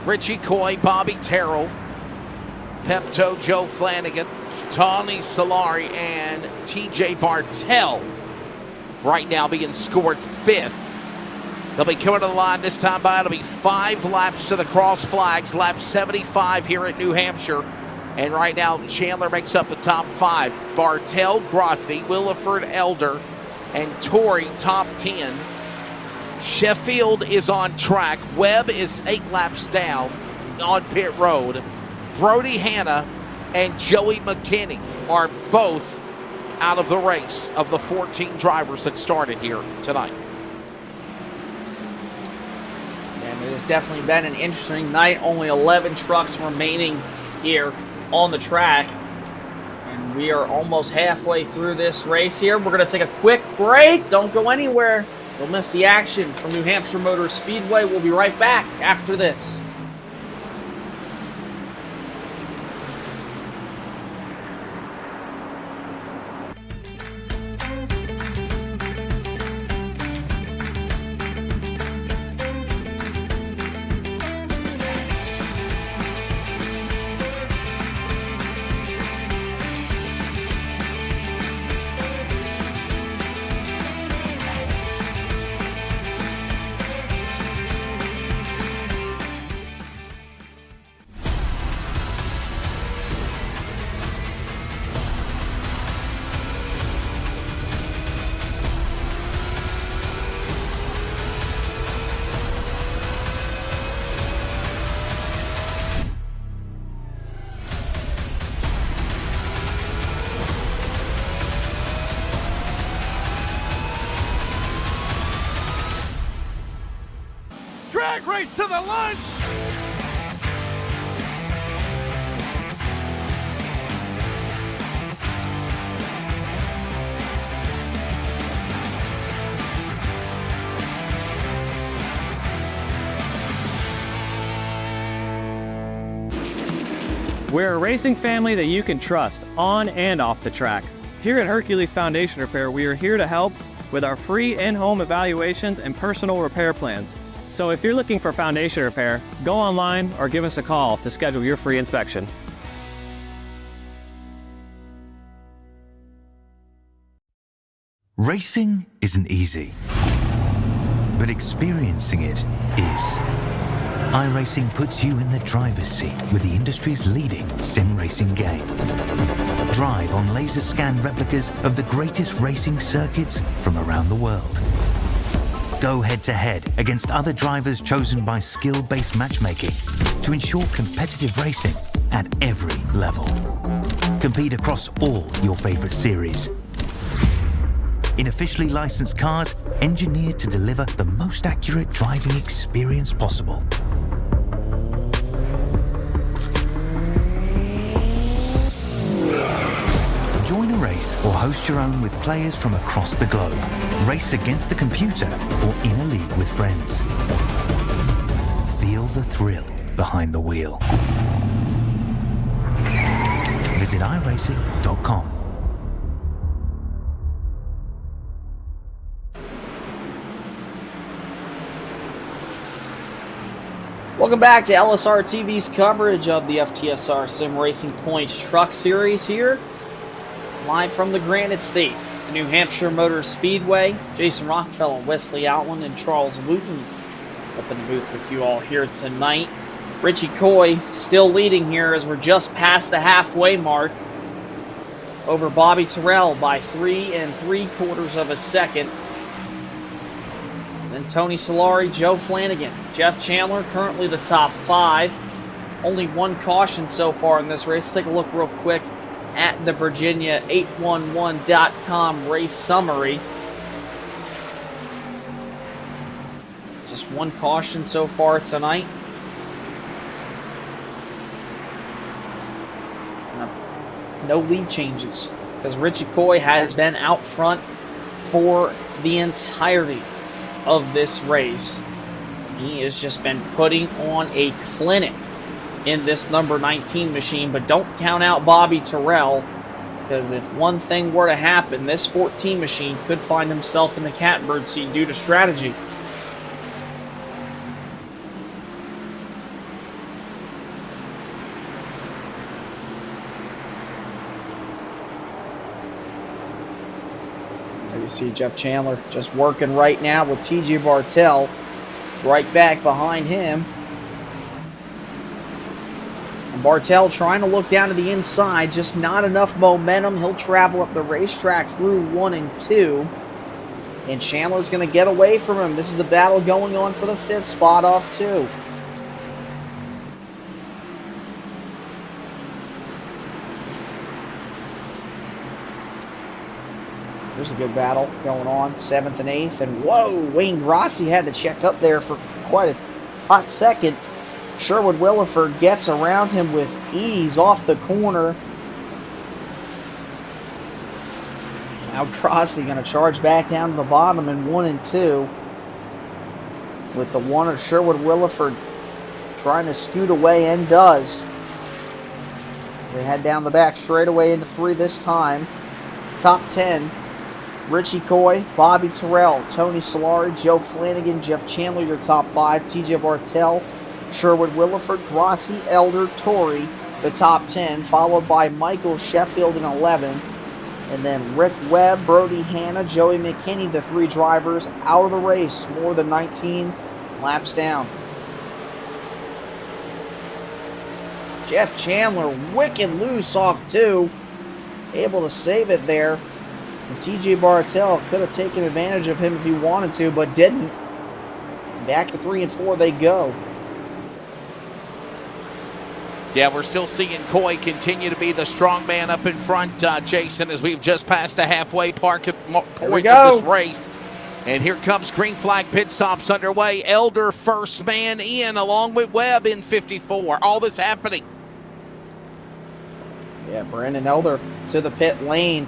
Richie Coy, Bobby Terrell, Pepto, Joe Flanagan, Tawny Solari, and TJ Bartel right now being scored 5th. They'll be coming to the line this time by. It'll be 5 laps to the cross flags, lap 75 here at New Hampshire. And right now, Chandler makes up the top 5. Bartel, Grassi, Williford, Elder, and Torrey top 10. Sheffield is on track. Webb is 8 laps down on pit road. Brody Hanna and Joey McKinney are both out of the race of the 14 drivers that started here tonight. And it has definitely been an interesting night. Only 11 trucks remaining here on the track. And we are almost halfway through this race here. We're going to take a quick break. Don't go anywhere. You'll miss the action from New Hampshire Motor Speedway. We'll be right back after this. Drag race to the line. We're a racing family that you can trust on and off the track. Here at Hercules Foundation Repair, we are here to help with our free in-home evaluations and personal repair plans. So if you're looking for foundation repair, go online or give us a call to schedule your free inspection. Racing isn't easy, but experiencing it is. iRacing puts you in the driver's seat with the industry's leading sim racing game. Drive on laser scan replicas of the greatest racing circuits from around the world. Go head-to-head against other drivers chosen by skill-based matchmaking to ensure competitive racing at every level. Compete across all your favorite series. In officially licensed cars, engineered to deliver the most accurate driving experience possible. Join a race or host your own with players from across the globe. Race against the computer or in a league with friends. Feel the thrill behind the wheel. Visit iRacing.com. Welcome back to LSRTV's coverage of the FTSR Sim Racing Points Truck Series here. Live from the Granite State, the New Hampshire Motor Speedway. Jason Rockefeller, Wesley Outland, and Charles Wooten up in the booth with you all here tonight. Richie Coy still leading here as we're just past the halfway mark over Bobby Terrell by 3 3/4 of a second. Then Tony Solari, Joe Flanagan, Jeff Chandler, currently the top 5. Only one caution so far in this race. Let's take a look real quick at the Virginia811.com race summary. Just one caution so far tonight. No lead changes because Richie Coy has been out front for the entirety of this race. He has just been putting on a clinic in this number 19 machine, but don't count out Bobby Terrell, because if one thing were to happen, this 14 machine could find himself in the catbird seat due to strategy. There you see Jeff Chandler just working right now with TJ Bartel right back behind him. Bartel trying to look down to the inside, just not enough momentum. He'll travel up the racetrack through 1 and 2. And Chandler's going to get away from him. This is the battle going on for the 5th spot off 2. There's a good battle going on, 7th and 8th. And whoa, Wayne Grossi had to check up there for quite a hot second. Sherwood Williford gets around him with ease off the corner. Now Grossi going to charge back down to the bottom in 1 and 2. With the one of Sherwood Williford trying to scoot away, and does. As they head down the back straightaway into 3 this time. Top 10. Richie Coy, Bobby Terrell, Tony Solari, Joe Flanagan, Jeff Chandler, your top 5. TJ Bartel, Sherwood Williford, Grossi, Elder, Torrey, the top 10, followed by Michael Sheffield in 11th. And then Rick Webb, Brody Hanna, Joey McKinney, the 3 drivers out of the race, more than 19 laps down. Jeff Chandler, wicked loose off 2, able to save it there. And TJ Bartel could have taken advantage of him if he wanted to, but didn't. Back to 3 and 4 they go. Yeah, we're still seeing Coy continue to be the strong man up in front, Jason, as we've just passed the halfway point of this race. And here comes green flag pit stops underway. Elder first man in, along with Webb in 54. All this happening. Yeah, Brandon Elder to the pit lane,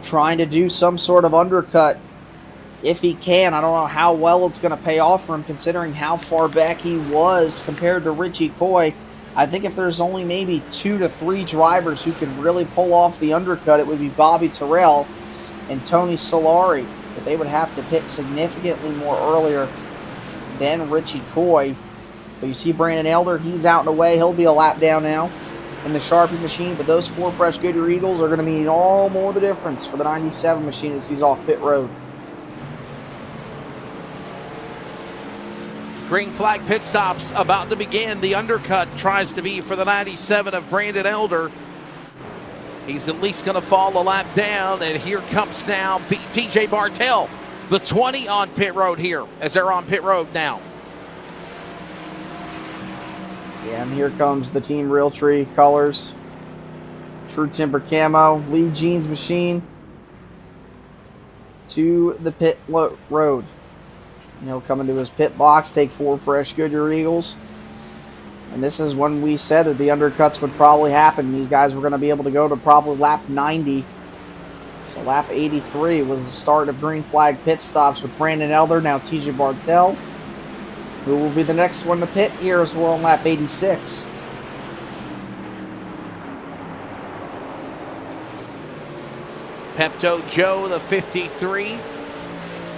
trying to do some sort of undercut if he can. I don't know how well it's going to pay off for him, considering how far back he was compared to Richie Coy. I think if there's only maybe 2 to 3 drivers who can really pull off the undercut, it would be Bobby Terrell and Tony Solari. But they would have to pit significantly more earlier than Richie Coy. But you see Brandon Elder, he's out and away. He'll be a lap down now in the Sharpie machine. But those 4 fresh Goodyear Eagles are going to mean all more the difference for the 97 machine as he's off pit road. Green flag pit stops about to begin. The undercut tries to be for the 97 of Brandon Elder. He's at least going to fall a lap down, and here comes now TJ Bartel, the 20 on pit road here, as they're on pit road now. Yeah, and here comes the Team Realtree colors. True Timber Camo, Lee Jeans machine to the pit road. And he'll come into his pit box, take 4 fresh Goodyear Eagles. And this is when we said that the undercuts would probably happen. These guys were going to be able to go to probably lap 90. So lap 83 was the start of green flag pit stops with Brandon Elder, now TJ Bartel, who will be the next one to pit here as we're on lap 86. Pepto Joe, the 53.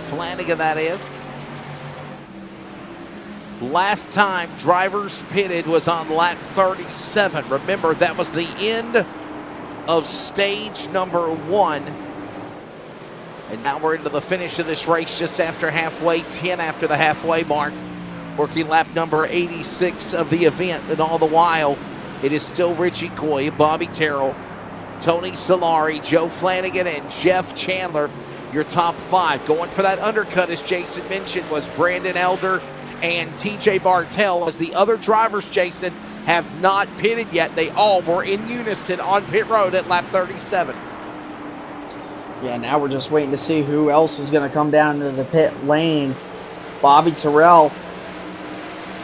Flanagan, that is. Last time drivers pitted was on lap 37. Remember, that was the end of stage number 1. And now we're into the finish of this race just after halfway, 10 after the halfway mark. Working lap number 86 of the event. And all the while, it is still Richie Coy, Bobby Terrell, Tony Solari, Joe Flanagan, and Jeff Chandler, your top 5. Going for that undercut, as Jason mentioned, was Brandon Elder and TJ Bartel, as the other drivers, Jason, have not pitted yet. They all were in unison on pit road at lap 37. Yeah, now we're just waiting to see who else is going to come down to the pit lane. Bobby Terrell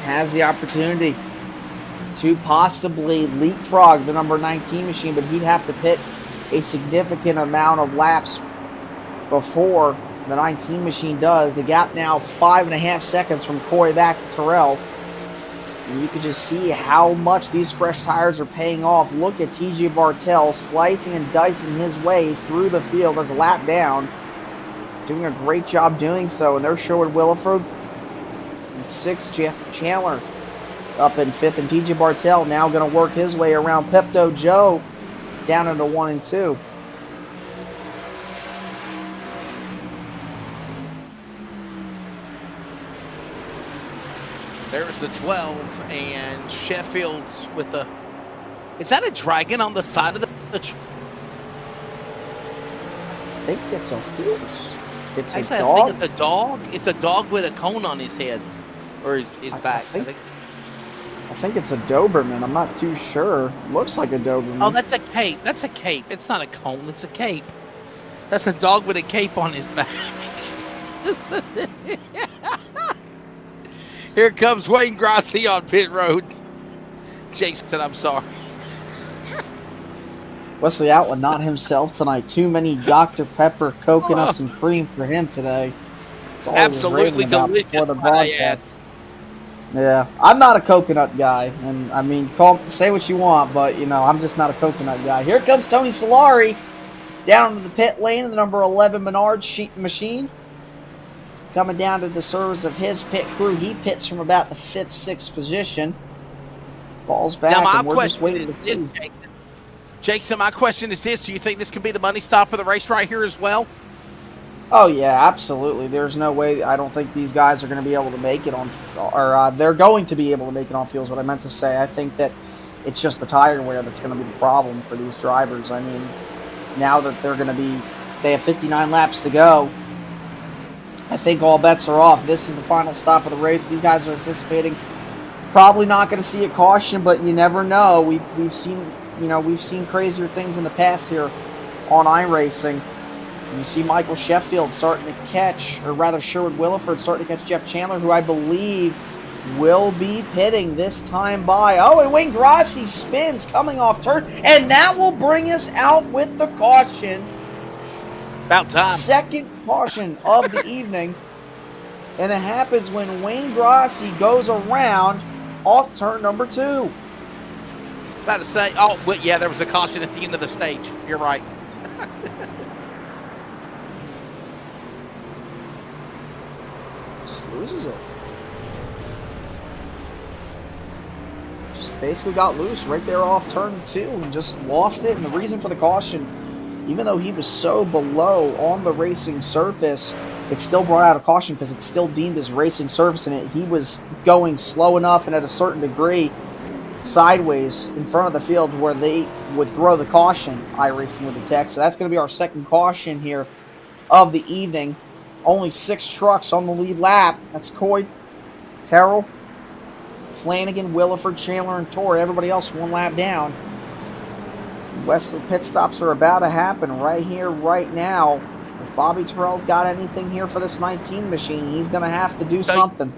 has the opportunity to possibly leapfrog the number 19 machine, but he'd have to pit a significant amount of laps before the 19 machine does. The gap now 5.5 seconds from Coy back to Terrell. And you can just see how much these fresh tires are paying off. Look at TJ Bartel slicing and dicing his way through the field as a lap down. Doing a great job doing so. And there's Sherwood Williford in 6th, Jeff Chandler up in 5th. And TJ Bartel now going to work his way around Pepto Joe down into 1 and 2. There's the 12, and Sheffield's with the Is that a dragon on the side of the I think it's a horse. It's Actually, a dog. I think it's a dog. It's a dog with a cone on his head. Or his back. I think it's a Doberman. I'm not too sure. Looks like a Doberman. Oh, that's a cape. That's a cape. It's not a cone. It's a cape. That's a dog with a cape on his back. Here comes Wayne Grossi on pit road. Jason, I'm sorry. Wesley Outlaw not himself tonight. Too many Dr. Pepper, coconuts, and cream for him today. It's all Absolutely delicious. Before the broadcast. Yeah, I'm not a coconut guy, and I mean, say what you want, but you know, I'm just not a coconut guy. Here comes Tony Solari down to the pit lane in the number 11 Menard sheet machine. Coming down to the service of his pit crew. He pits from about the 5th, 6th position. Falls back, now, and we're just waiting to see. Jason, my question is this. Do you think this could be the money stop of the race right here as well? Oh, yeah, absolutely. There's no way. I don't think these guys are going to be able to make it on, or they're going to be able to make it on fuel is what I meant to say. I think that it's just the tire wear that's going to be the problem for these drivers. I mean, now that they have 59 laps to go, I think all bets are off. This is the final stop of the race. These guys are anticipating probably not going to see a caution, but you never know. We've seen crazier things in the past here on iRacing. You see Michael Sheffield starting to catch, or rather Sherwood Williford starting to catch Jeff Chandler, who I believe will be pitting this time by. Oh, and Wayne Grossi spins coming off turn, and that will bring us out with the caution. About time. Second caution of the evening. And it happens when Wayne Grossi goes around off turn number 2. About to say, oh, well, yeah, there was a caution at the end of the stage. You're right. Just loses it. Just basically got loose right there off turn 2 and just lost it. And the reason for the caution, even though he was so below on the racing surface, it still brought out a caution because it's still deemed as racing surface, and he was going slow enough and at a certain degree sideways in front of the field where they would throw the caution. iRacing with the tech. So that's going to be our second caution here of the evening. Only 6 trucks on the lead lap. That's Coy, Terrell, Flanagan, Williford, Chandler, and Torrey. Everybody else 1 lap down. Wesley pit stops are about to happen right here, right now. If Bobby Terrell's got anything here for this 19 machine, he's going to have to do something.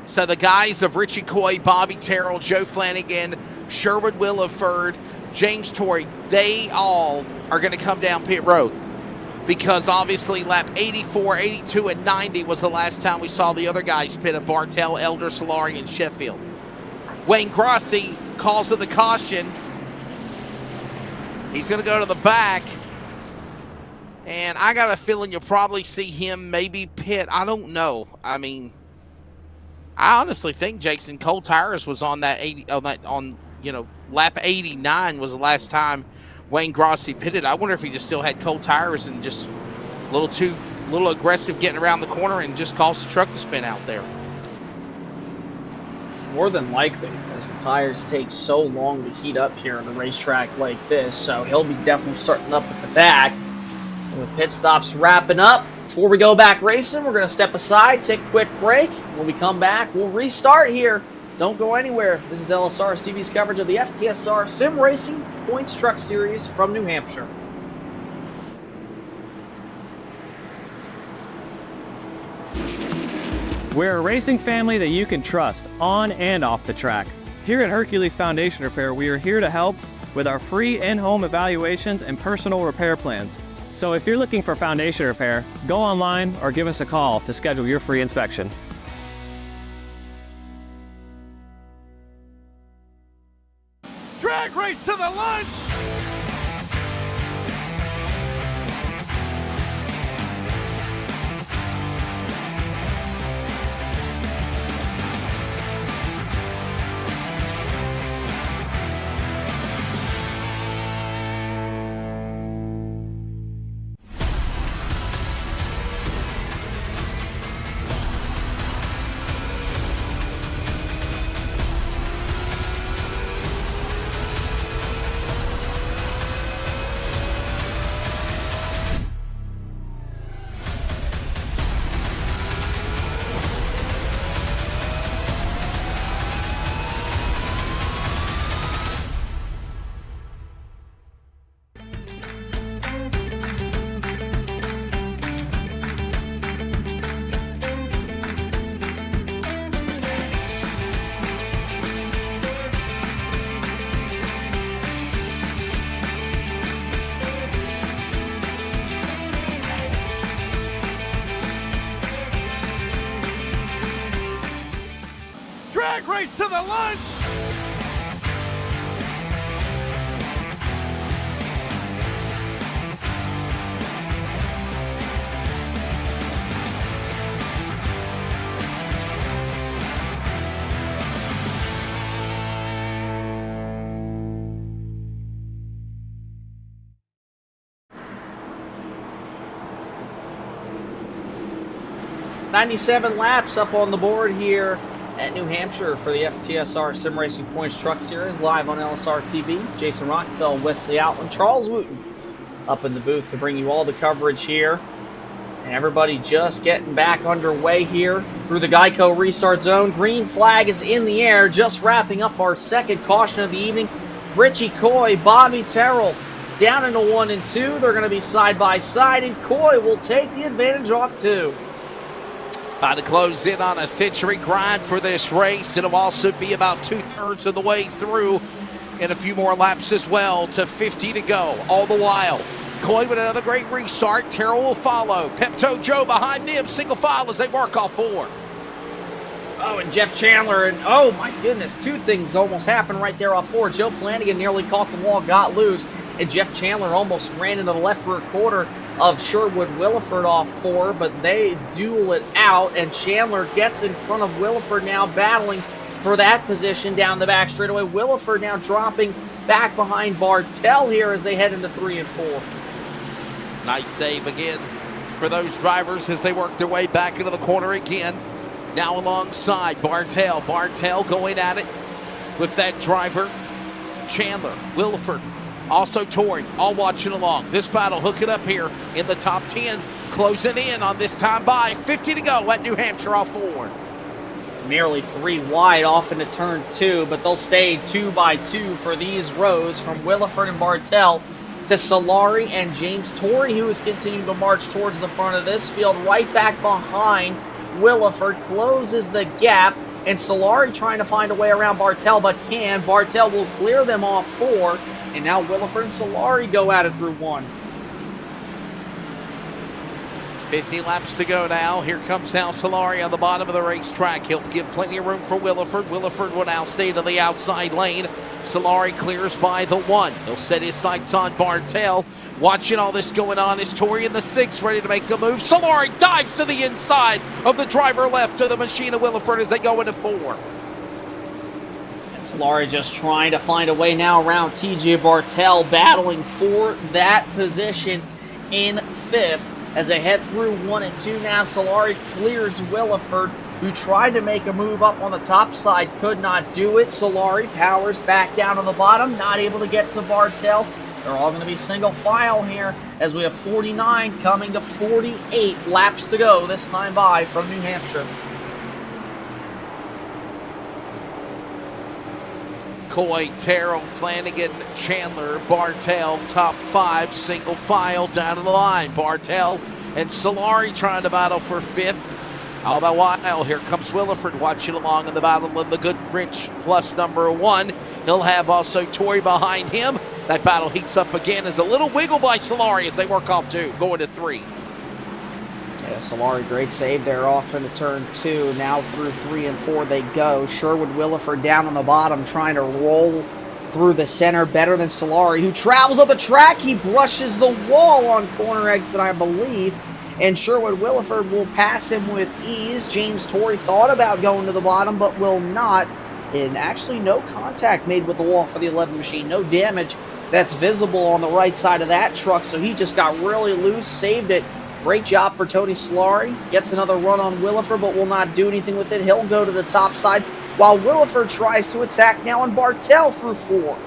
So the guys of Richie Coy, Bobby Terrell, Joe Flanagan, Sherwood Williford, James Torrey, they all are going to come down pit road. Because obviously lap 84, 82, and 90 was the last time we saw the other guys pit of Bartel, Elder, Solari, and Sheffield. Wayne Grossi calls it the caution. He's going to go to the back. And I got a feeling you'll probably see him maybe pit. I don't know. I mean, I honestly think Jason Cole Tires was on that lap 89 was the last time Wayne Grossi pitted. I wonder if he just still had cold tires and just a little aggressive getting around the corner and just caused the truck to spin out there. More than likely, because the tires take so long to heat up here on a racetrack like this. So he'll be definitely starting up at the back. And the pit stop's wrapping up. Before we go back racing, we're going to step aside, take a quick break. When we come back, we'll restart here. Don't go anywhere. This is LSRTV's coverage of the FTSR Sim Racing Points Truck Series from New Hampshire. We're a racing family that you can trust on and off the track. Here at Hercules Foundation Repair, we are here to help with our free in-home evaluations and personal repair plans. So if you're looking for foundation repair, go online or give us a call to schedule your free inspection. Drag race to the line. drag race to the line. "97 laps up on the board here at New Hampshire for the FTSR Sim Racing Points Truck Series, live on LSRTV. Jason Rockefeller, Wesley Outland, Charles Wooten up in the booth to bring you all the coverage here. And everybody just getting back underway here through the Geico restart zone. Green flag is in the air, just wrapping up our second caution of the evening. Richie Coy, Bobby Terrell down into 1 and 2. They're going to be side by side, and Coy will take the advantage off 2. About to close in on a century grind for this race. It'll also be about 2/3 of the way through, and a few more laps as well to 50 to go. All the while, Coy with another great restart. Terrell will follow. Pepto Joe behind them, single file as they work off 4. Oh, and Jeff Chandler, and oh my goodness, 2 things almost happened right there off 4. Joe Flanagan nearly caught the wall, got loose, and Jeff Chandler almost ran into the left rear quarter of Sherwood Williford off 4, but they duel it out, and Chandler gets in front of Williford now, battling for that position down the back straightaway. Williford now dropping back behind Bartel here as they head into 3 and 4. Nice save again for those drivers as they work their way back into the corner again. Now alongside Bartel. Bartel going at it with that driver, Chandler, Williford, also Torrey, all watching along. This battle hooking up here in the top 10, closing in on this time by 50 to go at New Hampshire off 4. Nearly 3 wide off into turn 2, but they'll stay 2 by 2 for these rows from Williford and Bartel to Solari and James Torrey, who is continuing to march towards the front of this field, right back behind Williford, closes the gap, and Solari trying to find a way around Bartel, but can. Bartel will clear them off 4, and now Williford and Solari go at it through 1. 50 laps to go now. Here comes now Solari on the bottom of the racetrack. He'll give plenty of room for Williford. Williford will now stay to the outside lane. Solari clears by the 1. He'll set his sights on Bartel. Watching all this going on is Torrey in the 6, ready to make a move. Solari dives to the inside of the driver left of the machine of Williford as they go into 4. Solari just trying to find a way now around TJ Bartel, battling for that position in 5th as they head through 1 and 2. Now Solari clears Williford, who tried to make a move up on the top side, could not do it. Solari powers back down on the bottom, not able to get to Bartel. They're all going to be single file here as we have 49 coming to 48 laps to go this time by from New Hampshire. Coy, Terrell, Flanagan, Chandler, Bartel, top 5, single file down to the line. Bartel and Solari trying to battle for 5th. All the while, here comes Williford watching along in the battle in the Goodwrench plus number 1. He'll have also Torrey behind him. That battle heats up again as a little wiggle by Solari as they work off 2, going to 3. Yeah, Solari, great save there off into turn 2. Now through 3 and 4 they go. Sherwood Williford down on the bottom, trying to roll through the center better than Solari, who travels up the track. He brushes the wall on corner exit, I believe, and Sherwood Williford will pass him with ease. James Torrey thought about going to the bottom, but will not. And actually no contact made with the wall for the 11 machine. No damage that's visible on the right side of that truck, so he just got really loose, saved it. Great job for Tony Solari. Gets another run on Williford, but will not do anything with it. He'll go to the top side, while Williford tries to attack now on Bartel through 4.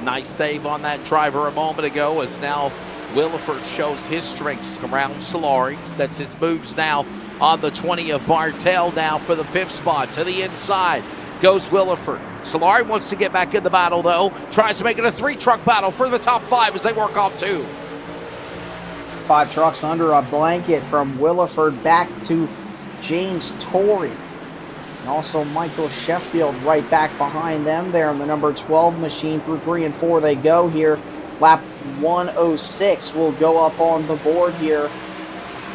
Nice save on that driver a moment ago as now Williford shows his strengths around Solari. Sets his moves now on the 20 of Bartel now for the 5th spot. To the inside goes Williford. Solari wants to get back in the battle, though. Tries to make it a 3-truck battle for the top 5 as they work off 2. 5 trucks under a blanket from Williford back to James Torrey. And also Michael Sheffield right back behind them there in the number 12 machine. Through 3 and 4 they go here. Lap 106 will go up on the board here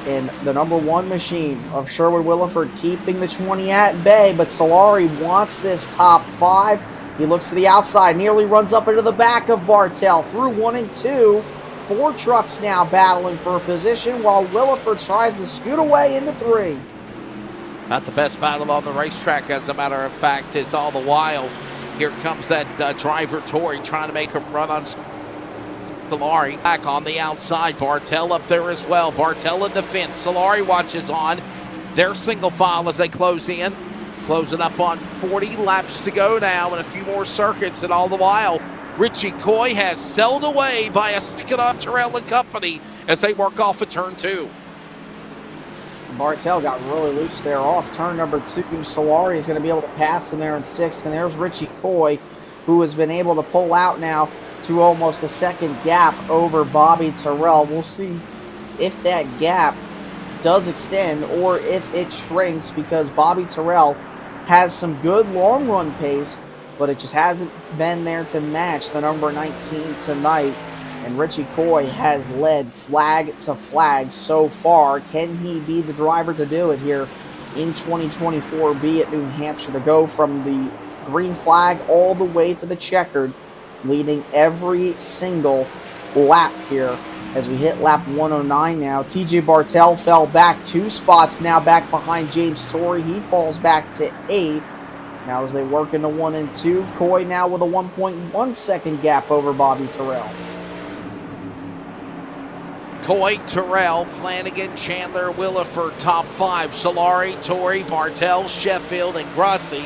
And the number 1 machine of Sherwood Williford keeping the 20 at bay, but Solari wants this top 5. He looks to the outside, nearly runs up into the back of Bartel through 1 and 2. 4 trucks now battling for a position while Williford tries to scoot away into 3. Not the best battle on the racetrack, as a matter of fact, is all the while. Here comes that driver, Torrey, trying to make a run on Solari. Back on the outside, Bartel up there as well. Bartel in the fence. Solari watches on. Their single file as they close in. Closing up on 40 laps to go now and a few more circuits, and all the while, Richie Coy has sailed away by a second on Terrell and Company as they work off of turn 2. Bartel got really loose there off turn number 2. Solari is going to be able to pass him there in 6th, and there's Richie Coy, who has been able to pull out now to almost a second gap over Bobby Terrell. We'll see if that gap does extend or if it shrinks, because Bobby Terrell has some good long run pace, but it just hasn't been there to match the number 19 tonight. And Richie Coy has led flag to flag so far. Can he be the driver to do it here in 2024, be at New Hampshire, to go from the green flag all the way to the checkered, leading every single lap here as we hit lap 109 now. TJ Bartel fell back 2 spots, now back behind James Torrey. He falls back to 8th. Now as they work into 1 and 2, Coy now with a 1.1 second gap over Bobby Terrell. Coy, Terrell, Flanagan, Chandler, Williford, top 5. Solari, Torrey, Bartel, Sheffield, and Grossi.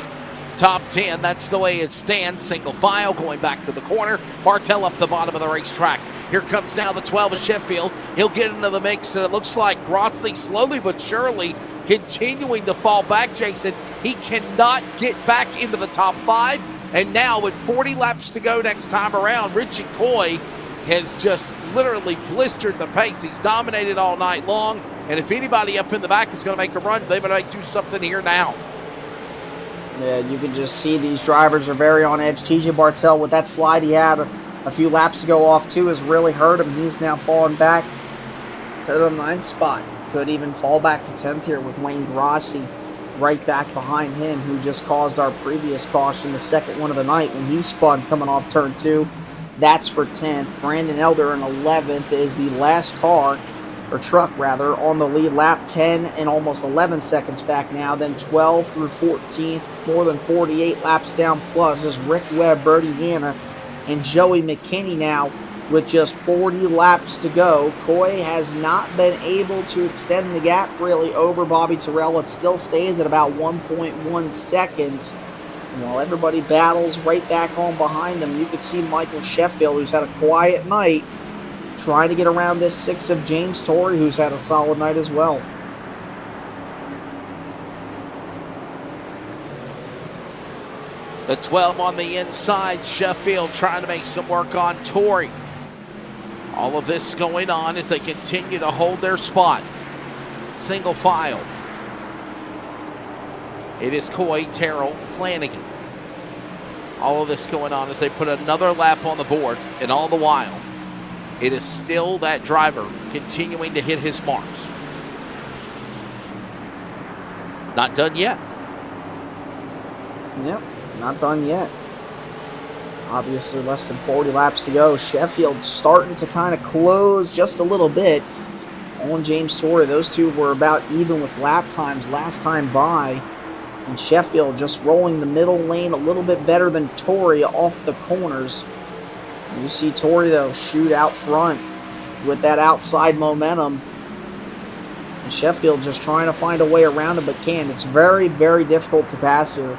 Top 10, that's the way it stands. Single file going back to the corner. Bartel up the bottom of the racetrack. Here comes now the 12 of Sheffield. He'll get into the mix, and it looks like Grossi slowly but surely continuing to fall back, Jason. He cannot get back into the top 5. And now with 40 laps to go next time around, Richie Coy has just literally blistered the pace. He's dominated all night long. And if anybody up in the back is going to make a run, they better do something here now. Yeah, you can just see these drivers are very on edge. TJ Bartel, with that slide he had a few laps to go off to, has really hurt him. He's now falling back to the 9th spot. Could even fall back to 10th here with Wayne Grossi right back behind him, who just caused our previous caution, the second one of the night, when he spun coming off turn 2. That's for 10th. Brandon Elder in 11th is the last car, or truck rather, on the lead lap. 10 and almost 11 seconds back now. Then 12 through 14th, more than 48 laps down plus, is Rick Webb, Bertie Hanna, and Joey McKinney now with just 40 laps to go. Coy has not been able to extend the gap really over Bobby Terrell. It still stays at about 1.1 seconds. And while everybody battles right back on behind him, you can see Michael Sheffield, who's had a quiet night, trying to get around this 6 of James Torrey, who's had a solid night as well. The 12 on the inside, Sheffield trying to make some work on Torrey. All of this going on as they continue to hold their spot. Single file. It is Coy, Terrell, Flanagan. All of this going on as they put another lap on the board, and all the while, it is still that driver continuing to hit his marks. Not done yet. Yep, not done yet. Obviously less than 40 laps to go. Sheffield starting to kind of close just a little bit on James Torrey. Those two were about even with lap times last time by. And Sheffield just rolling the middle lane a little bit better than Torrey off the corners. You see Torrey, though, shoot out front with that outside momentum. And Sheffield just trying to find a way around him, but can't. It's very, very difficult to pass here.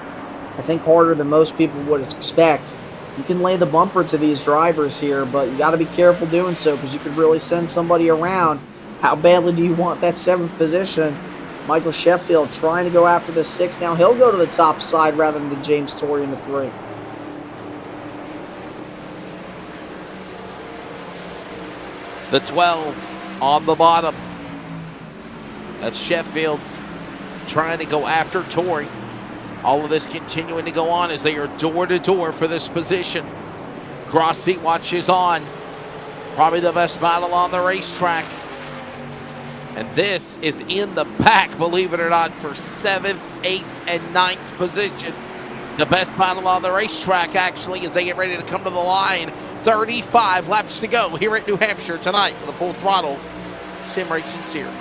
I think harder than most people would expect. You can lay the bumper to these drivers here, but you got to be careful doing so, because you could really send somebody around. How badly do you want that 7th position? Michael Sheffield trying to go after the 6. Now he'll go to the top side rather than to James Torrey in the 3. The 12 on the bottom. That's Sheffield trying to go after Torrey. All of this continuing to go on as they are door to door for this position. Grossi watches on. Probably the best battle on the racetrack. And this is in the pack, believe it or not, for 7th, 8th, and 9th position. The best battle on the racetrack, actually, as they get ready to come to the line. 35 laps to go here at New Hampshire tonight for the Full Throttle Sim Racing Series.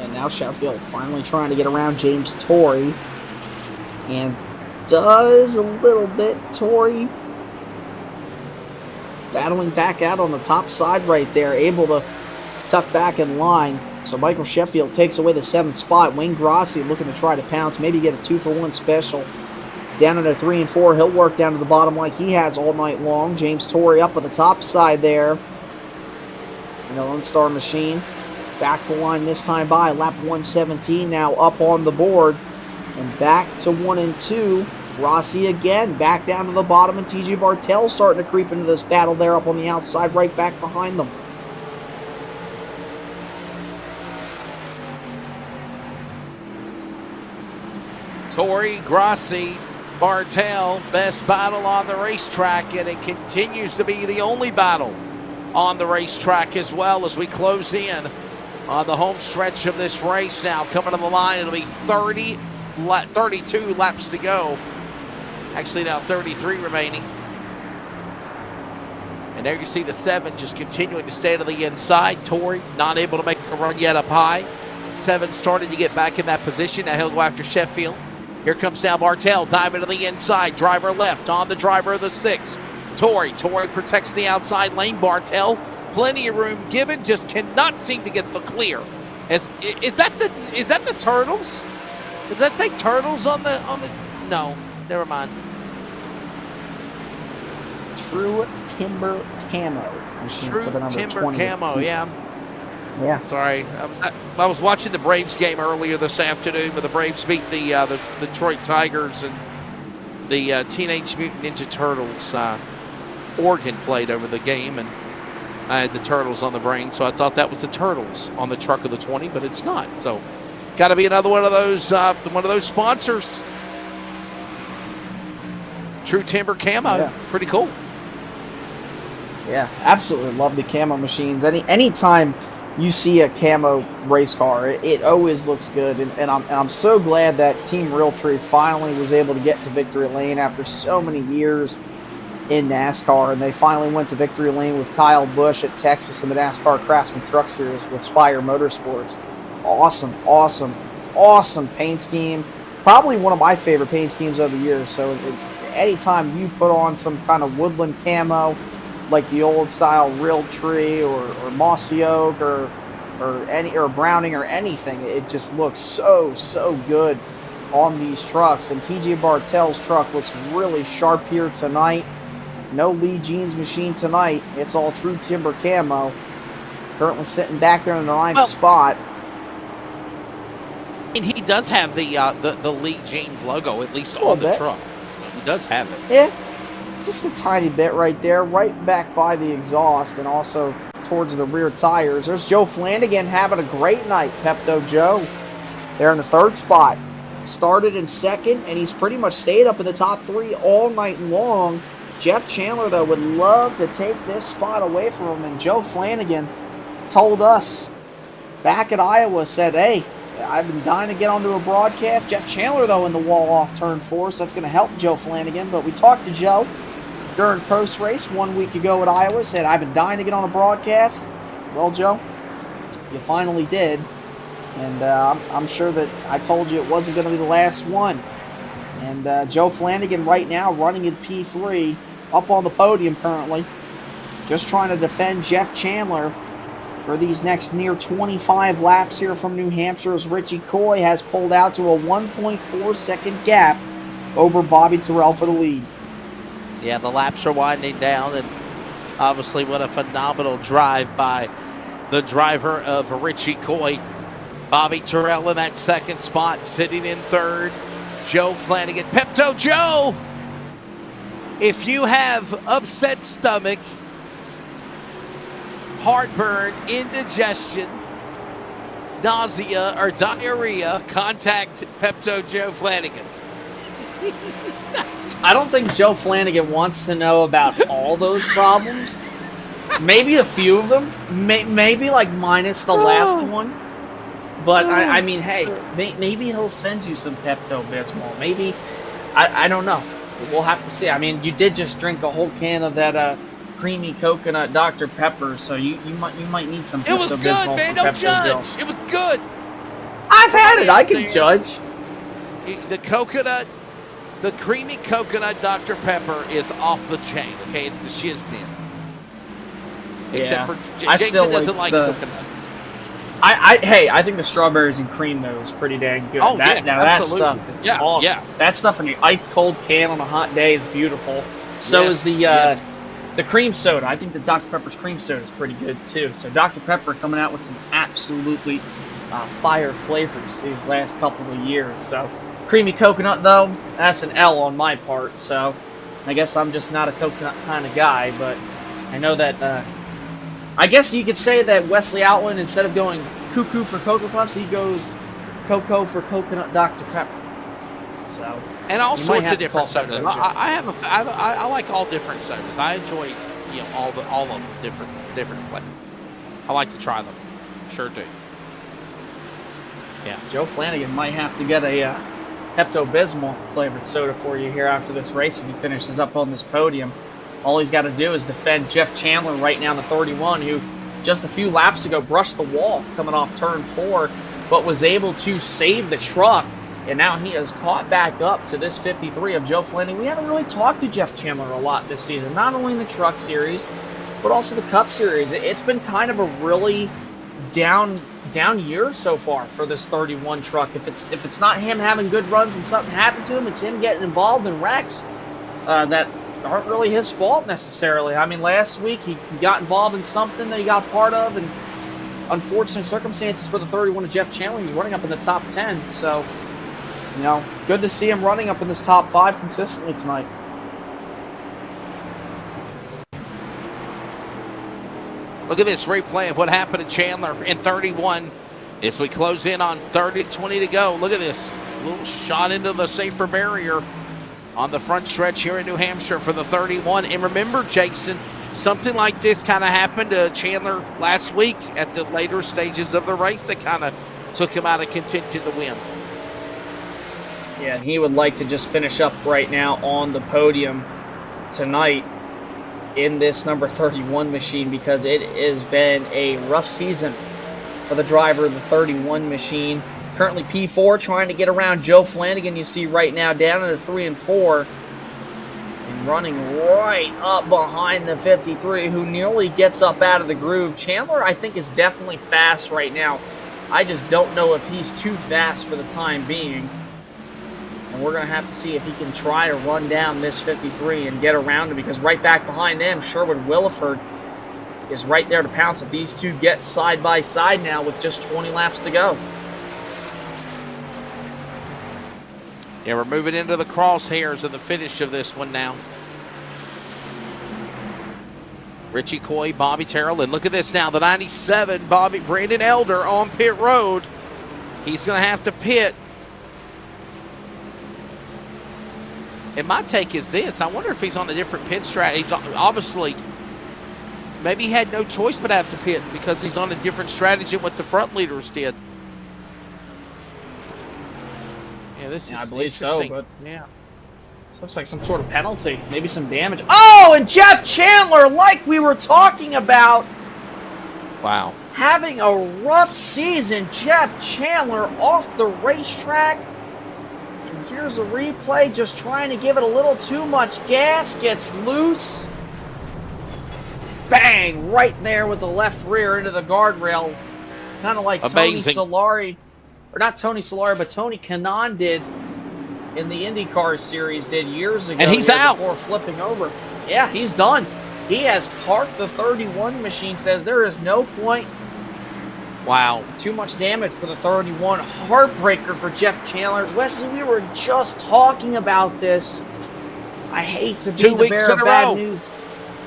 And now Sheffield finally trying to get around James Torrey. And does a little bit. Torrey battling back out on the top side right there, able to tuck back in line. So Michael Sheffield takes away the 7th spot. Wayne Grossi looking to try to pounce, maybe get a 2-for-1 special. Down into 3 and 4, he'll work down to the bottom like he has all night long. James Torrey up on the top side there. And the Lone Star Machine back to the line this time by lap 117, now up on the board. And back to 1 and 2. Rossi again back down to the bottom, and TJ Bartell starting to creep into this battle there up on the outside, right back behind them. Torrey, Grossi, Bartell, best battle on the racetrack, and it continues to be the only battle on the racetrack as well as we close in on the home stretch of this race now. Coming to the line, it'll be 32 laps to go. Actually now 33 remaining. And there you see the 7 just continuing to stay to the inside. Torrey not able to make a run yet up high. 7 starting to get back in that position. Now he'll go after Sheffield. Here comes now Bartell, diving to the inside. Driver left on the driver of the 6. Torrey protects the outside lane. Bartell, plenty of room given, just cannot seem to get the clear. Is that the Turtles? Does that say Turtles on the? No, never mind. True Timber Camo machine True for the number Timber 20. Camo, yeah. Yeah. Sorry, I was watching the Braves game earlier this afternoon, where the Braves beat the Detroit Tigers, and the Teenage Mutant Ninja Turtles. Oregon played over the game, and I had the Turtles on the brain, so I thought that was the Turtles on the truck of the 20, but it's not. So, got to be another one of those sponsors. True Timber Camo, Yeah. pretty cool. Yeah, absolutely love the camo machines. Anytime you see a camo race car, it always looks good, and I'm so glad that Team Realtree finally was able to get to victory lane after so many years in NASCAR, and they finally went to victory lane with Kyle Busch at Texas in the NASCAR Craftsman Truck Series with Spire Motorsports. Awesome paint scheme. Probably one of my favorite paint schemes of the year. So anytime you put on some kind of woodland camo, like the old style Realtree or Mossy Oak or Browning or anything, it just looks so good on these trucks. And TJ Bartell's truck looks really sharp here tonight. No Lee Jeans machine tonight. It's all True Timber Camo. Currently sitting back there in the 9th spot. And he does have the Lee Jeans logo, at least on the truck. He does have it. Yeah, just a tiny bit right there, right back by the exhaust, and also towards the rear tires. There's Joe Flanagan having a great night. Pepto Joe there in the 3rd spot. Started in 2nd, and he's pretty much stayed up in the top 3 all night long. Jeff Chandler, though, would love to take this spot away from him, and Joe Flanagan told us back at Iowa, said, hey, I've been dying to get onto a broadcast. Jeff Chandler, though, in the wall-off turn 4, so that's going to help Joe Flanagan. But we talked to Joe during post-race 1 week ago at Iowa, said, I've been dying to get on a broadcast. Well, Joe, you finally did. And I'm sure that I told you it wasn't going to be the last one. And Joe Flanagan right now running in P3, up on the podium currently, just trying to defend Jeff Chandler for these next near 25 laps here from New Hampshire, as Richie Coy has pulled out to a 1.4 second gap over Bobby Terrell for the lead. Yeah, the laps are winding down, and obviously what a phenomenal drive by the driver of Richie Coy. Bobby Terrell in that 2nd spot, sitting in 3rd. Joe Flanagan. Pepto Joe! If you have upset stomach, heartburn, indigestion, nausea, or diarrhea, contact Pepto Joe Flanagan. I don't think Joe Flanagan wants to know about all those problems. Maybe a few of them. Maybe like minus the last one. But I mean, hey, maybe he'll send you some Pepto-Bismol. Maybe, I don't know. We'll have to see. I mean, you did just drink a whole can of that creamy coconut Dr. Pepper, so you might need some It was Pepto-Bismol good, man. from Don't Pepto-Bismol. judge. It was good. I've had it. I out can there. judge. The coconut, the creamy coconut Dr. Pepper is off the chain. Okay, it's the shiznit. Except for I Jason still doesn't like like the- coconut. I think the strawberries and cream though is pretty dang good. Oh, that, yes, now absolutely. that stuff is Yeah, awesome. yeah. That stuff in the ice cold can on a hot day is beautiful. So Yes, is the yes. the cream soda. I think the Dr. Pepper's cream soda is pretty good too. So Dr. Pepper coming out with some absolutely fire flavors these last couple of years. So creamy coconut though, that's an L on my part. So I guess I'm just not a coconut kind of guy, but I know that. I guess you could say that Wesley Outland, instead of going cuckoo for Cocoa Puffs, he goes cocoa for coconut Dr. Pepper. So, And all you might sorts have of to different call sodas. Pepto, I like all different sodas. I enjoy all of them different flavors. I like to try them. Sure do. Yeah. Joe Flanagan might have to get a Pepto-Bismol flavored soda for you here after this race if he finishes up on this podium. All he's got to do is defend Jeff Chandler right now in the 31, who just a few laps ago brushed the wall coming off turn 4, but was able to save the truck. And now he has caught back up to this 53 of Joe Flanagan. We haven't really talked to Jeff Chandler a lot this season, not only in the Truck Series, but also the Cup Series. It's been kind of a really down year so far for this 31 truck. If it's not him having good runs and something happened to him, it's him getting involved in wrecks that aren't really his fault necessarily. I mean, last week he got involved in something that he got part of, and unfortunate circumstances for the 31 of Jeff Chandler. He's running up in the top 10, so you know, good to see him running up in this top 5 consistently tonight. Look at this replay of what happened to Chandler in 31 as we close in on 20 to go. Look at this little shot into the safer barrier on the front stretch here in New Hampshire for the 31. And remember, Jason, something like this kind of happened to Chandler last week at the later stages of the race that kind of took him out of contention to win. Yeah, and he would like to just finish up right now on the podium tonight in this number 31 machine, because it has been a rough season for the driver of the 31 machine. Currently P4 trying to get around Joe Flanagan, you see right now, down into 3 and 4. And running right up behind the 53, who nearly gets up out of the groove. Chandler, I think, is definitely fast right now. I just don't know if he's too fast for the time being. And we're going to have to see if he can try to run down this 53 and get around him, because right back behind them, Sherwood Williford is right there to pounce if these two get side by side now with just 20 laps to go. Yeah, we're moving into the crosshairs of the finish of this one now. Richie Coy, Bobby Terrell, and look at this now, the 97, Brandon Elder on pit road. He's going to have to pit. And my take is this, I wonder if he's on a different pit strategy. Obviously, maybe he had no choice but have to pit because he's on a different strategy than what the front leaders did. Yeah, this is I believe so, interesting. but yeah. this looks like some sort of penalty, maybe some damage. Oh, and Jeff Chandler, like we were talking about, Wow. having a rough season. Jeff Chandler off the racetrack. And here's a replay, just trying to give it a little too much gas, gets loose. Bang! Right there with the left rear into the guardrail. Kind of like Amazing. Tony Solari, or not Tony Solari, but Tony Kanaan did in the IndyCar series did years ago. And he's here out. before flipping over. Yeah, he's done. He has parked the 31 machine, says there is no point. Wow. Too much damage for the 31. Heartbreaker for Jeff Chandler. Wesley, we were just talking about this. I hate to be 2 the weeks bearer in of a bad row. news.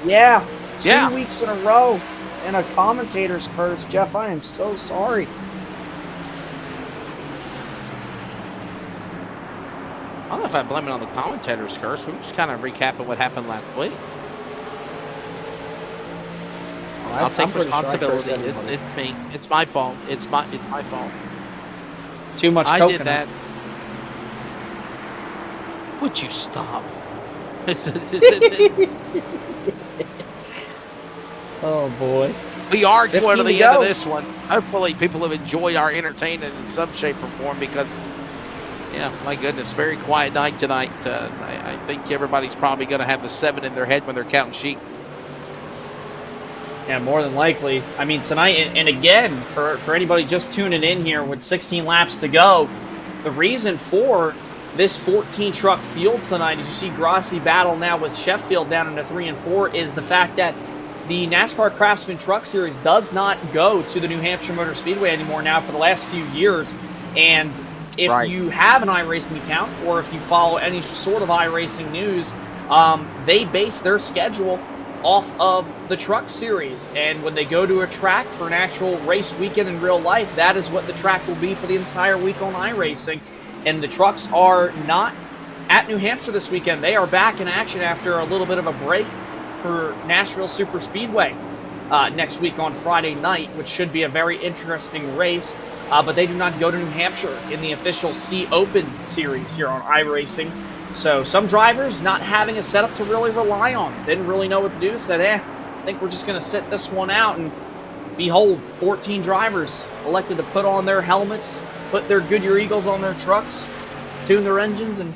Yeah, 2 Yeah. weeks in a row. And a commentator's curse. Jeff, I am so sorry. I don't know if I blame it on the commentator's curse. We were just kind of recapping what happened last week. I'll take pretty sure I responsibility. cursed everybody. It's me. It's my fault. It's my fault. Too much I coconut. did that. Would you stop? Oh boy. We are going to 15 the to end of go. this one. Hopefully people have enjoyed our entertainment in some shape or form because, yeah, my goodness, very quiet night tonight. I think everybody's probably going to have the 7 in their head when they're counting sheep. Yeah, more than likely. I mean, tonight, and again, for anybody just tuning in here with 16 laps to go, the reason for this 14 truck field tonight, as you see Grossi battle now with Sheffield down into 3 and 4, is the fact that the NASCAR Craftsman Truck Series does not go to the New Hampshire Motor Speedway anymore now for the last few years. And if you have an iRacing account, or if you follow any sort of iRacing news, they base their schedule off of the truck series, and when they go to a track for an actual race weekend in real life, that is what the track will be for the entire week on iRacing. And the trucks are not at New Hampshire this weekend. They are back in action after a little bit of a break for Nashville Super Speedway next week on Friday night, which should be a very interesting race. But they do not go to New Hampshire in the official C Open series here on iRacing. So some drivers not having a setup to really rely on, didn't really know what to do, said, I think we're just going to sit this one out. And behold, 14 drivers elected to put on their helmets, put their Goodyear Eagles on their trucks, tune their engines, and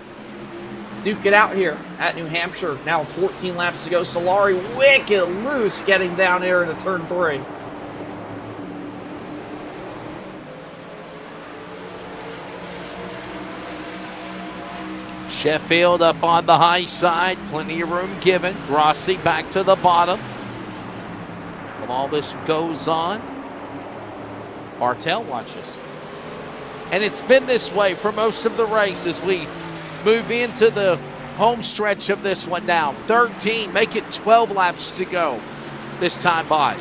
duke it out here at New Hampshire. Now 14 laps to go. Solari wicked loose getting down there into turn 3. Sheffield up on the high side, plenty of room given. Grossi back to the bottom. While all this goes on, Bartel watches. And it's been this way for most of the race as we move into the home stretch of this one now. 13, make it 12 laps to go this time by.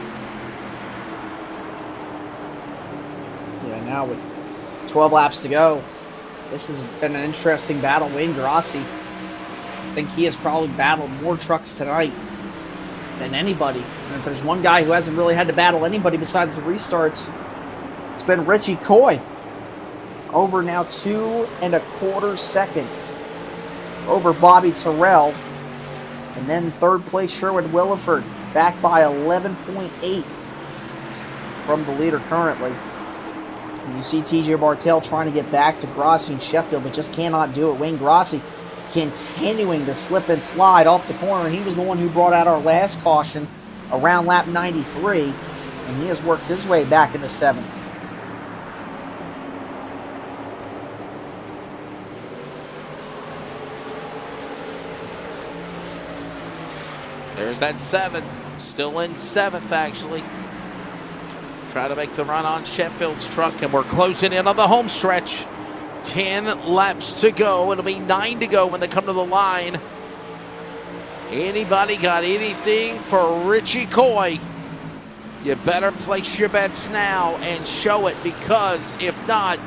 Yeah, now with 12 laps to go, this has been an interesting battle. Wayne Grossi, I think he has probably battled more trucks tonight than anybody. And if there's one guy who hasn't really had to battle anybody besides the restarts, it's been Richie Coy. Over now 2 1/4 seconds over Bobby Terrell. And then third place Sherwood Williford, back by 11.8 from the leader currently. And you see TJ Bartel trying to get back to Grossi and Sheffield, but just cannot do it. Wayne Grossi continuing to slip and slide off the corner. He was the one who brought out our last caution around lap 93, and he has worked his way back into 7th. There's that 7, still in 7th actually. Try to make the run on Sheffield's truck, and we're closing in on the home stretch. 10 laps to go. It'll be 9 to go when they come to the line. Anybody got anything for Richie Coy? You better place your bets now and show it, because if not,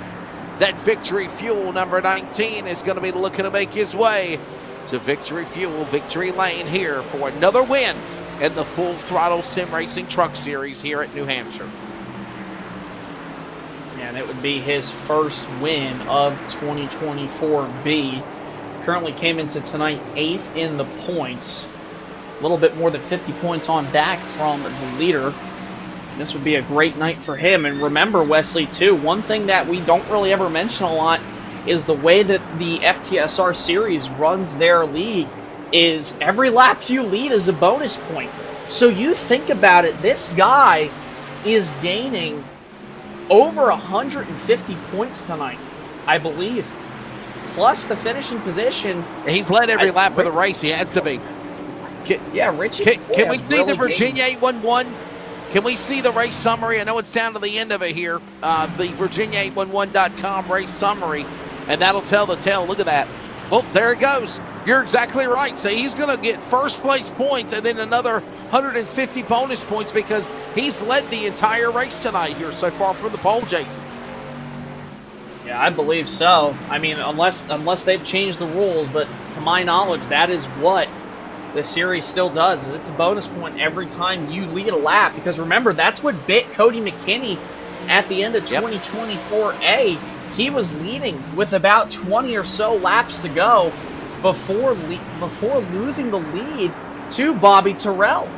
that Victory Fuel number 19 is going to be looking to make his way to Victory Fuel, Victory Lane here for another win in the Full Throttle Sim Racing Truck Series here at New Hampshire. And it would be his first win of 2024B. Currently came into tonight 8th in the points. A little bit more than 50 points on back from the leader. This would be a great night for him. And remember, Wesley, too, one thing that we don't really ever mention a lot is the way that the FTSR series runs their league is every lap you lead is a bonus point. So you think about it, this guy is gaining over 150 points tonight, I believe. Plus the finishing position. He's led every lap of the race. He has to be. Richie. Can we see the Virginia 811? Can we see the race summary? I know it's down to the end of it here. The Virginia811.com race summary. And that'll tell the tale. Look at that. Well, there it goes. You're exactly right. So he's going to get first place points and then another 150 bonus points because he's led the entire race tonight here so far from the pole, Jason. Yeah, I believe so. I mean, unless they've changed the rules, but to my knowledge, that is what the series still does is it's a bonus point every time you lead a lap, because remember, that's what bit Cody McKinney at the end of 2024A. He was leading with about 20 or so laps to go before losing the lead to Bobby Terrell.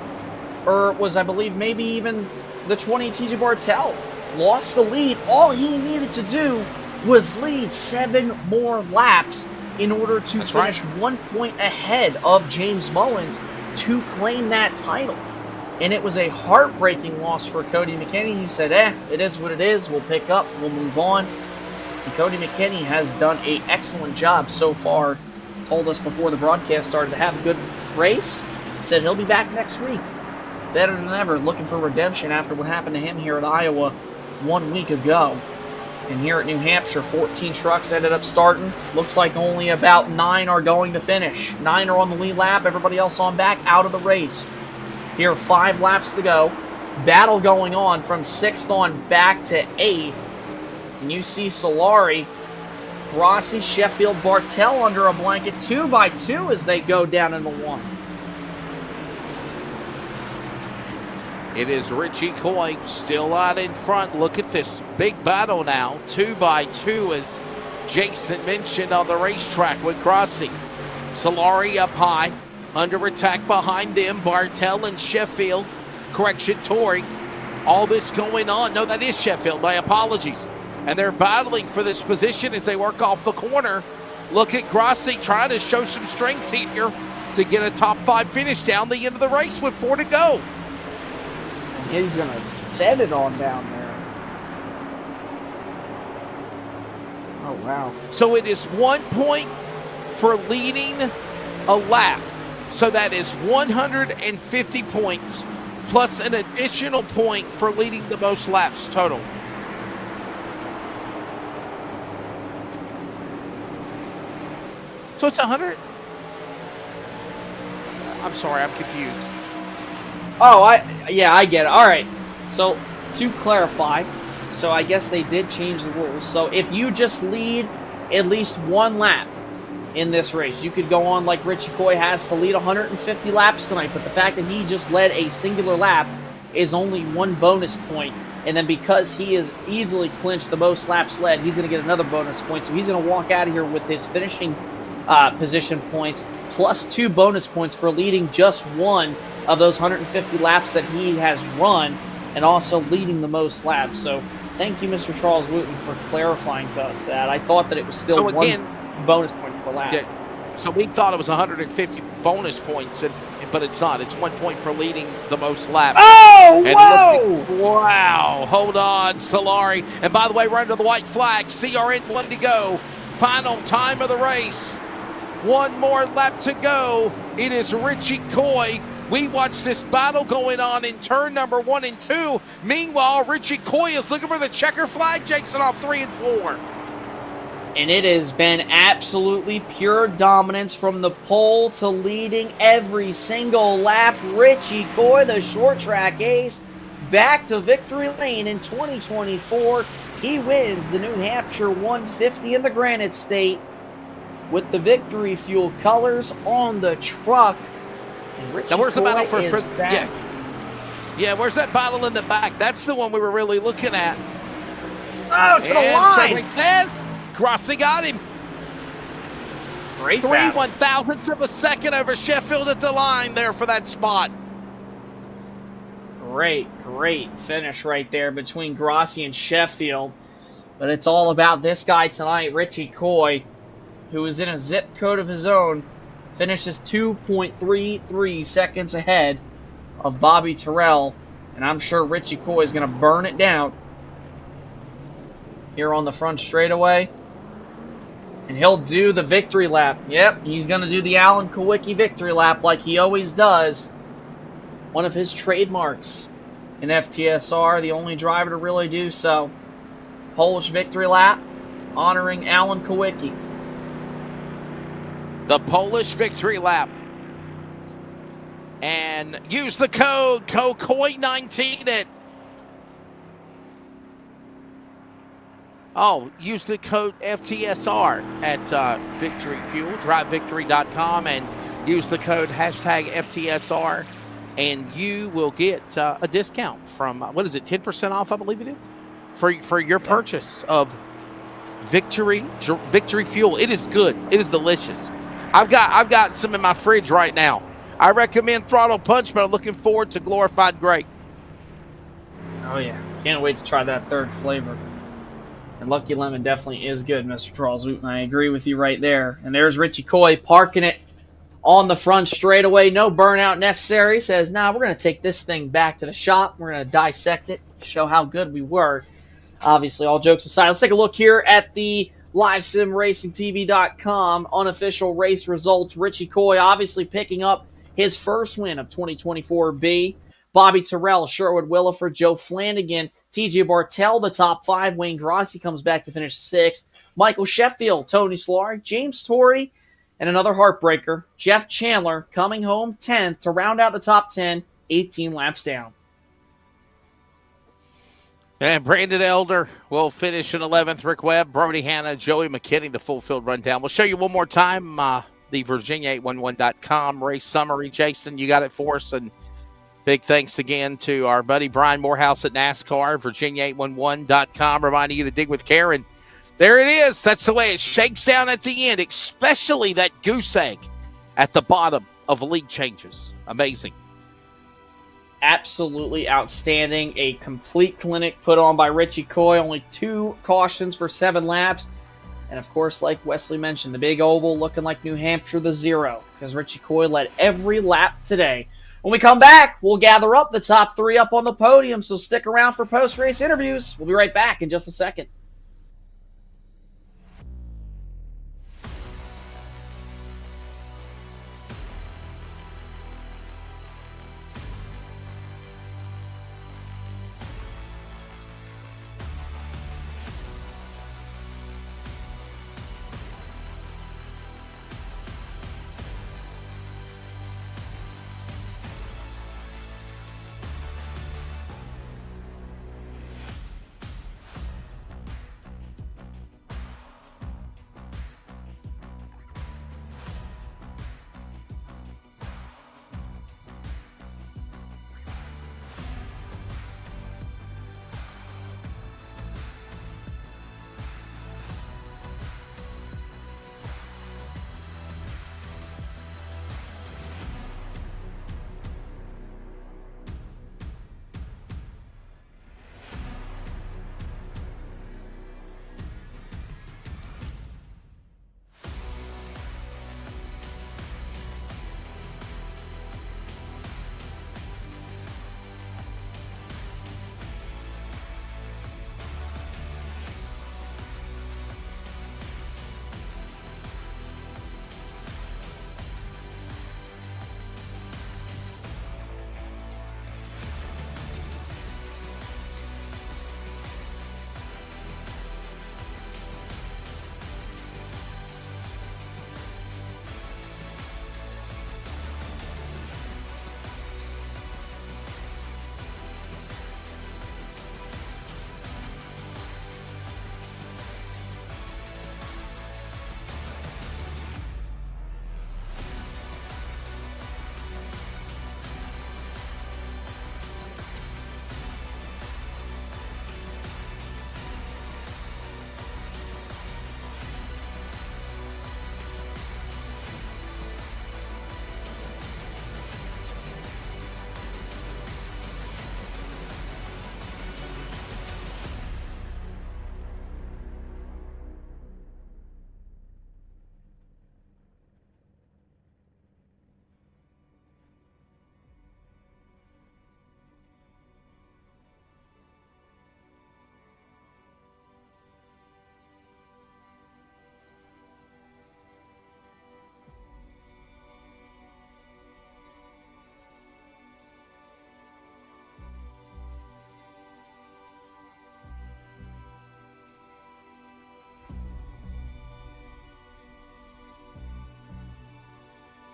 Or was, I believe, maybe even the 20 TJ Bartel. Lost the lead. All he needed to do was lead 7 more laps in order to finish 1 point ahead of James Mullins to claim that title. And it was a heartbreaking loss for Cody McKinney. He said, it is what it is. We'll pick up. We'll move on. And Cody McKinney has done an excellent job so far. Told us before the broadcast started to have a good race. Said he'll be back next week. Better than ever, looking for redemption after what happened to him here at Iowa 1 week ago. And here at New Hampshire, 14 trucks ended up starting. Looks like only about 9 are going to finish. 9 are on the lead lap, everybody else on back, out of the race. Here, 5 laps to go. Battle going on from 6th on back to 8th. And you see Solari, Grossi, Sheffield, Bartel under a blanket 2 by 2 as they go down into 1. It is Richie Coy still out in front. Look at this big battle now. 2 by 2, as Jason mentioned, on the racetrack with Grossi. Solari up high. Under attack behind them. Bartel and Sheffield. Correction, Torrey. All this going on. No, that is Sheffield. My apologies. And they're battling for this position as they work off the corner. Look at Grossi trying to show some strengths here to get a top 5 finish down the end of the race with 4 to go. He's going to set it on down there. Oh, wow. So it is 1 point for leading a lap. So that is 150 points plus an additional point for leading the most laps total. So it's 100. I'm sorry, I'm confused. Oh, I get it. All right. So, to clarify, so I guess they did change the rules. So, if you just lead at least 1 lap in this race, you could go on like Richie Coy has to lead 150 laps tonight. But the fact that he just led a singular lap is only 1 bonus point. And then because he has easily clinched the most laps led, he's going to get another bonus point. So, he's going to walk out of here with his finishing position points plus 2 bonus points for leading just 1 of those 150 laps that he has run, and also leading the most laps. So thank you, Mr. Charles Wooten, for clarifying to us that. I thought that it was still so again, 1 bonus point per lap. Yeah, so we thought it was 150 bonus points, but it's not. It's 1 point for leading the most laps. Oh, and whoa! Wow, hold on, Solari. And by the way, we're under the white flag. CRN 1 to go. Final time of the race. 1 more lap to go. It is Richie Coy. We watch this battle going on in turn number 1 and 2. Meanwhile, Richie Coy is looking for the checker flag, Jason, off 3 and 4. And it has been absolutely pure dominance from the pole to leading every single lap. Richie Coy, the short track ace, back to victory lane in 2024. He wins the New Hampshire 150 in the Granite State with the Victory Fuel colors on the truck. Now where's the battle for back. Yeah, where's that battle in the back? That's the one we were really looking at. Oh, to the line! So Grossi got him. Great 3 battle. 1/1000ths of a second over Sheffield at the line there for that spot. Great finish right there between Grossi and Sheffield. But it's all about this guy tonight, Richie Coy, who is in a zip code of his own. Finishes 2.33 seconds ahead of Bobby Terrell. And I'm sure Richie Coy is going to burn it down here on the front straightaway. And he'll do the victory lap. Yep, he's going to do the Alan Kowicki victory lap like he always does. One of his trademarks in FTSR, the only driver to really do so. Polish victory lap honoring Alan Kowicki. The Polish victory lap. And use the code KOY19 at... Oh, use the code FTSR at Victory Fuel, drivevictory.com, and Use the code hashtag FTSR, and you will get a discount from, what is it, 10% off, I believe it is, for your purchase of Victory Fuel. It is good. It is delicious. I've got some in my fridge right now. I recommend Throttle Punch, but I'm looking forward to Glorified Grape. Oh yeah, can't wait to try that third flavor. And Lucky Lemon definitely is good, Mr. Charles Wooten. I agree with you right there. And there's Richie Coy parking it on the front straightaway. No burnout necessary. Says, nah, we're going to take this thing back to the shop. We're going to dissect it, show how good we were. Obviously, all jokes aside, let's take a look here at the LiveSimRacingTV.com unofficial race results. Richie Coy obviously picking up his first win of 2024B. Bobby Terrell, Sherwood Williford, Joe Flanagan, TJ Bartell, the top 5. Wayne Grossi comes back to finish 6th. Michael Sheffield, Tony Solari, James Torrey, and another heartbreaker, Jeff Chandler, coming home 10th to round out the top 10, 18 laps down. And Brandon Elder will finish in 11th. Rick Webb, Brody Hanna, Joey McKinney, the full field rundown. We'll show you one more time the Virginia811.com race summary. Jason, you got it for us. And big thanks again to our buddy Brian Morehouse at NASCAR, Virginia811.com, reminding you to dig with care. And there it is. That's the way it shakes down at the end, especially that goose egg at the bottom of league changes. Amazing. Absolutely outstanding. A complete clinic put on by Richie Coy. Only 2 cautions for 7 laps. And, of course, like Wesley mentioned, the big oval looking like New Hampshire the 0, because Richie Coy led every lap today. When we come back, we'll gather up the top 3 up on the podium, so stick around for post-race interviews. We'll be right back in just a second.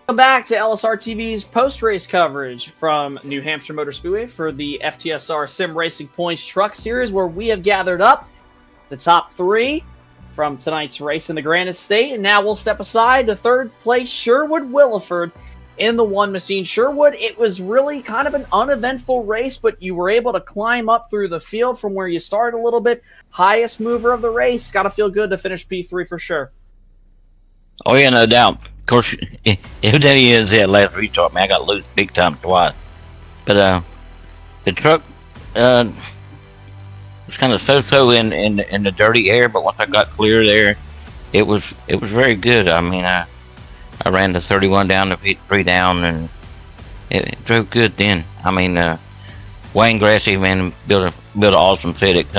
Welcome back to LSRTV's post-race coverage from New Hampshire Motor Speedway for the FTSR Sim Racing Points Truck Series, where we have gathered up the top 3 from tonight's race in the Granite State. And now we'll step aside to third place Sherwood Williford in the one machine. Sherwood, it was really kind of an uneventful race, but you were able to climb up through the field from where you started a little bit. Highest mover of the race. Got to feel good to finish P3 for sure. Oh, yeah, no doubt. Of course, if that is that last restart, man, I got loose big time twice. But the truck was kind of so-so in the dirty air, but once I got clear there, it was very good. I mean, I ran the 31 down, the 53 down, and it drove good then. I mean, Wayne Grassy, man, built an awesome set. It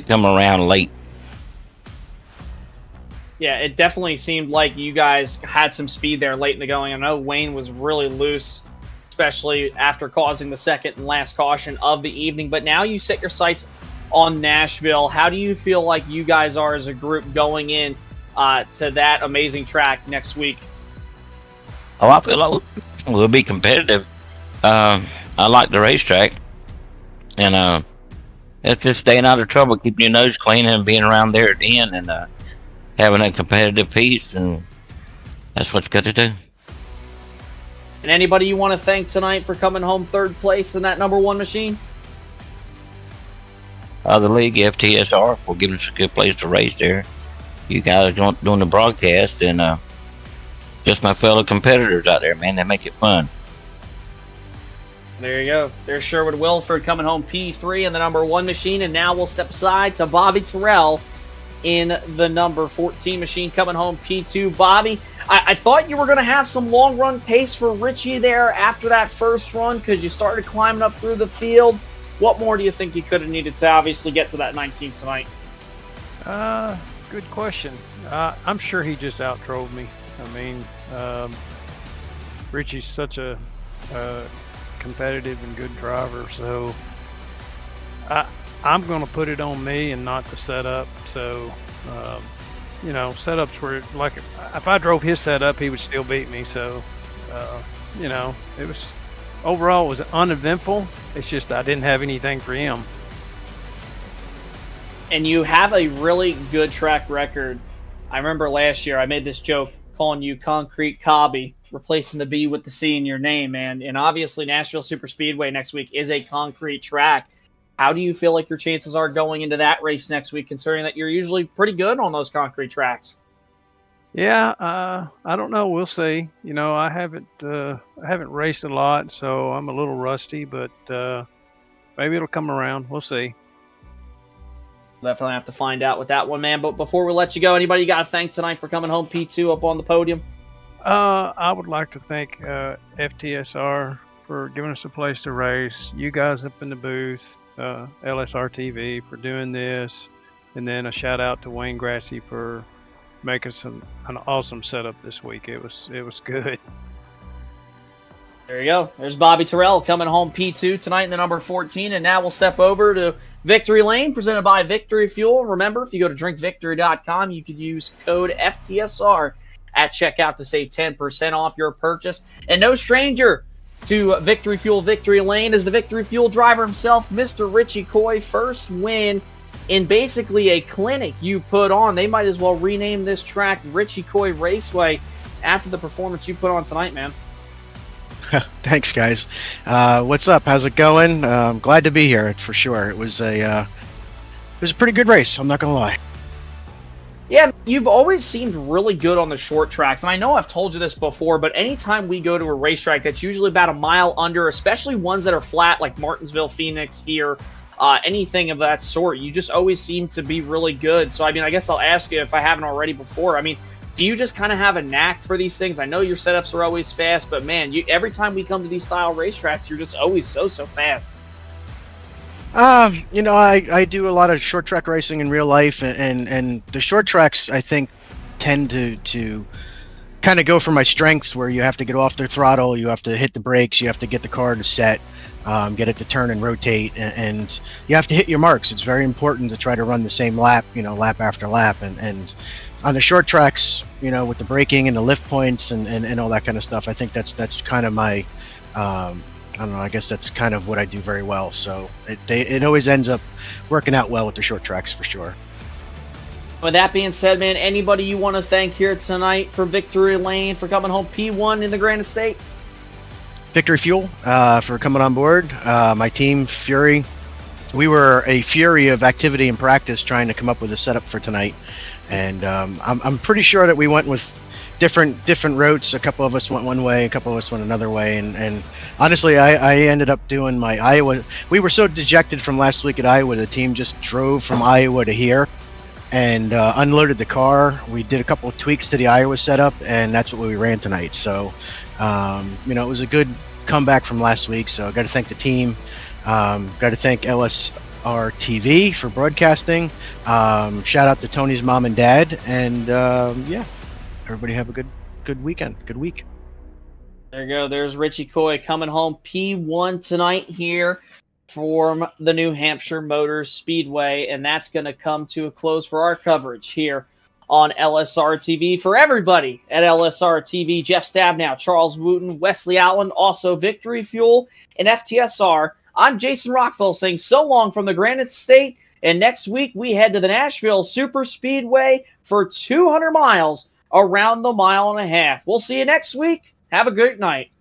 come around late. Yeah, it definitely seemed like you guys had some speed there late in the going. I know Wayne was really loose, especially after causing the second and last caution of the evening. But now you set your sights on Nashville. How do you feel like you guys are as a group going in to that amazing track next week? Oh, I feel like we'll be competitive. I like the racetrack, and it's just staying out of trouble, keeping your nose clean, and being around there at the end, and having a competitive piece, and that's what you got to do. And anybody you want to thank tonight for coming home third place in that number one machine? The league, FTSR, for giving us a good place to race there. You guys doing the broadcast, and just my fellow competitors out there, man. They make it fun. There you go. There's Sherwood Williford coming home P3 in the number one machine, and now we'll step aside to Bobby Terrell in the number 14 machine coming home P2. Bobby, I thought you were going to have some long run pace for Richie there after that first run because you started climbing up through the field. What more do you think you could have needed to obviously get to that 19th tonight? Good question. I'm sure he just outdrove me. I mean, Richie's such a competitive and good driver, so I'm going to put it on me and not the setup. So, setups were like, if I drove his setup, he would still beat me. So, it was overall it was uneventful. It's just I didn't have anything for him. And you have a really good track record. I remember last year I made this joke calling you Concrete Cobby, replacing the B with the C in your name, man. And obviously Nashville Superspeedway next week is a concrete track. How do you feel like your chances are going into that race next week, considering that you're usually pretty good on those concrete tracks? Yeah, I don't know. We'll see. I haven't raced a lot, so I'm a little rusty, but maybe it'll come around. We'll see. Definitely have to find out with that one, man. But before we let you go, anybody you got to thank tonight for coming home P2 up on the podium? I would like to thank FTSR for giving us a place to race. You guys up in the booth, LSRTV for doing this, and then a shout out to Wayne Grassy for making an awesome setup this week. It was good. There you go. There's Bobby Terrell coming home P2 tonight in the number 14. And now we'll step over to Victory Lane, presented by Victory Fuel. Remember, if you go to drinkvictory.com, you could use code FTSR at checkout to save 10% off your purchase. And no stranger to Victory Fuel Victory Lane is the Victory Fuel driver himself, Mr. Richie Coy. First win in basically a clinic you put on. They might as well rename this track Richie Coy Raceway after the performance you put on tonight, man. Thanks, guys. What's up? How's it going? I'm glad to be here for sure. It was a pretty good race. I'm not gonna lie. Yeah, you've always seemed really good on the short tracks, and I know I've told you this before, but anytime we go to a racetrack that's usually about a mile under, especially ones that are flat like Martinsville, Phoenix here, anything of that sort, you just always seem to be really good. So, I mean, I guess I'll ask you if I haven't already before. I mean, do you just kind of have a knack for these things? I know your setups are always fast, but man, every time we come to these style racetracks, you're just always so fast. I do a lot of short track racing in real life, and the short tracks I think tend to kind of go for my strengths, where you have to get off the throttle, you have to hit the brakes, you have to get the car to set, get it to turn and rotate, and you have to hit your marks. It's very important to try to run the same lap, lap after lap, and on the short tracks, with the braking and the lift points and all that kind of stuff, I think that's kind of my, I don't know, I guess that's kind of what I do very well. So it always ends up working out well with the short tracks for sure. With that being said, man, anybody you want to thank here tonight for Victory Lane for coming home P1 in the Grand Estate? Victory Fuel for coming on board. My team, Fury. We were a fury of activity and practice trying to come up with a setup for tonight. And I'm pretty sure that we went with different routes. A couple of us went one way, a couple of us went another way. And honestly, I ended up doing my Iowa. We were so dejected from last week at Iowa. The team just drove from Iowa to here and unloaded the car. We did a couple of tweaks to the Iowa setup, and that's what we ran tonight. So, it was a good comeback from last week. So I got to thank the team. Got to thank LSRTV for broadcasting. Shout out to Tony's mom and dad. And everybody have a good weekend. Good week. There you go. There's Richie Coy coming home P1 tonight here from the New Hampshire Motor Speedway, and that's going to come to a close for our coverage here on LSR TV. For everybody at LSR TV, Jeff Stabnow, Charles Wooten, Wesley Outland, also Victory Fuel, and FTSR, I'm Jason Rockville saying so long from the Granite State, and next week we head to the Nashville Super Speedway for 200 miles around the mile and a half. We'll see you next week. Have a great night.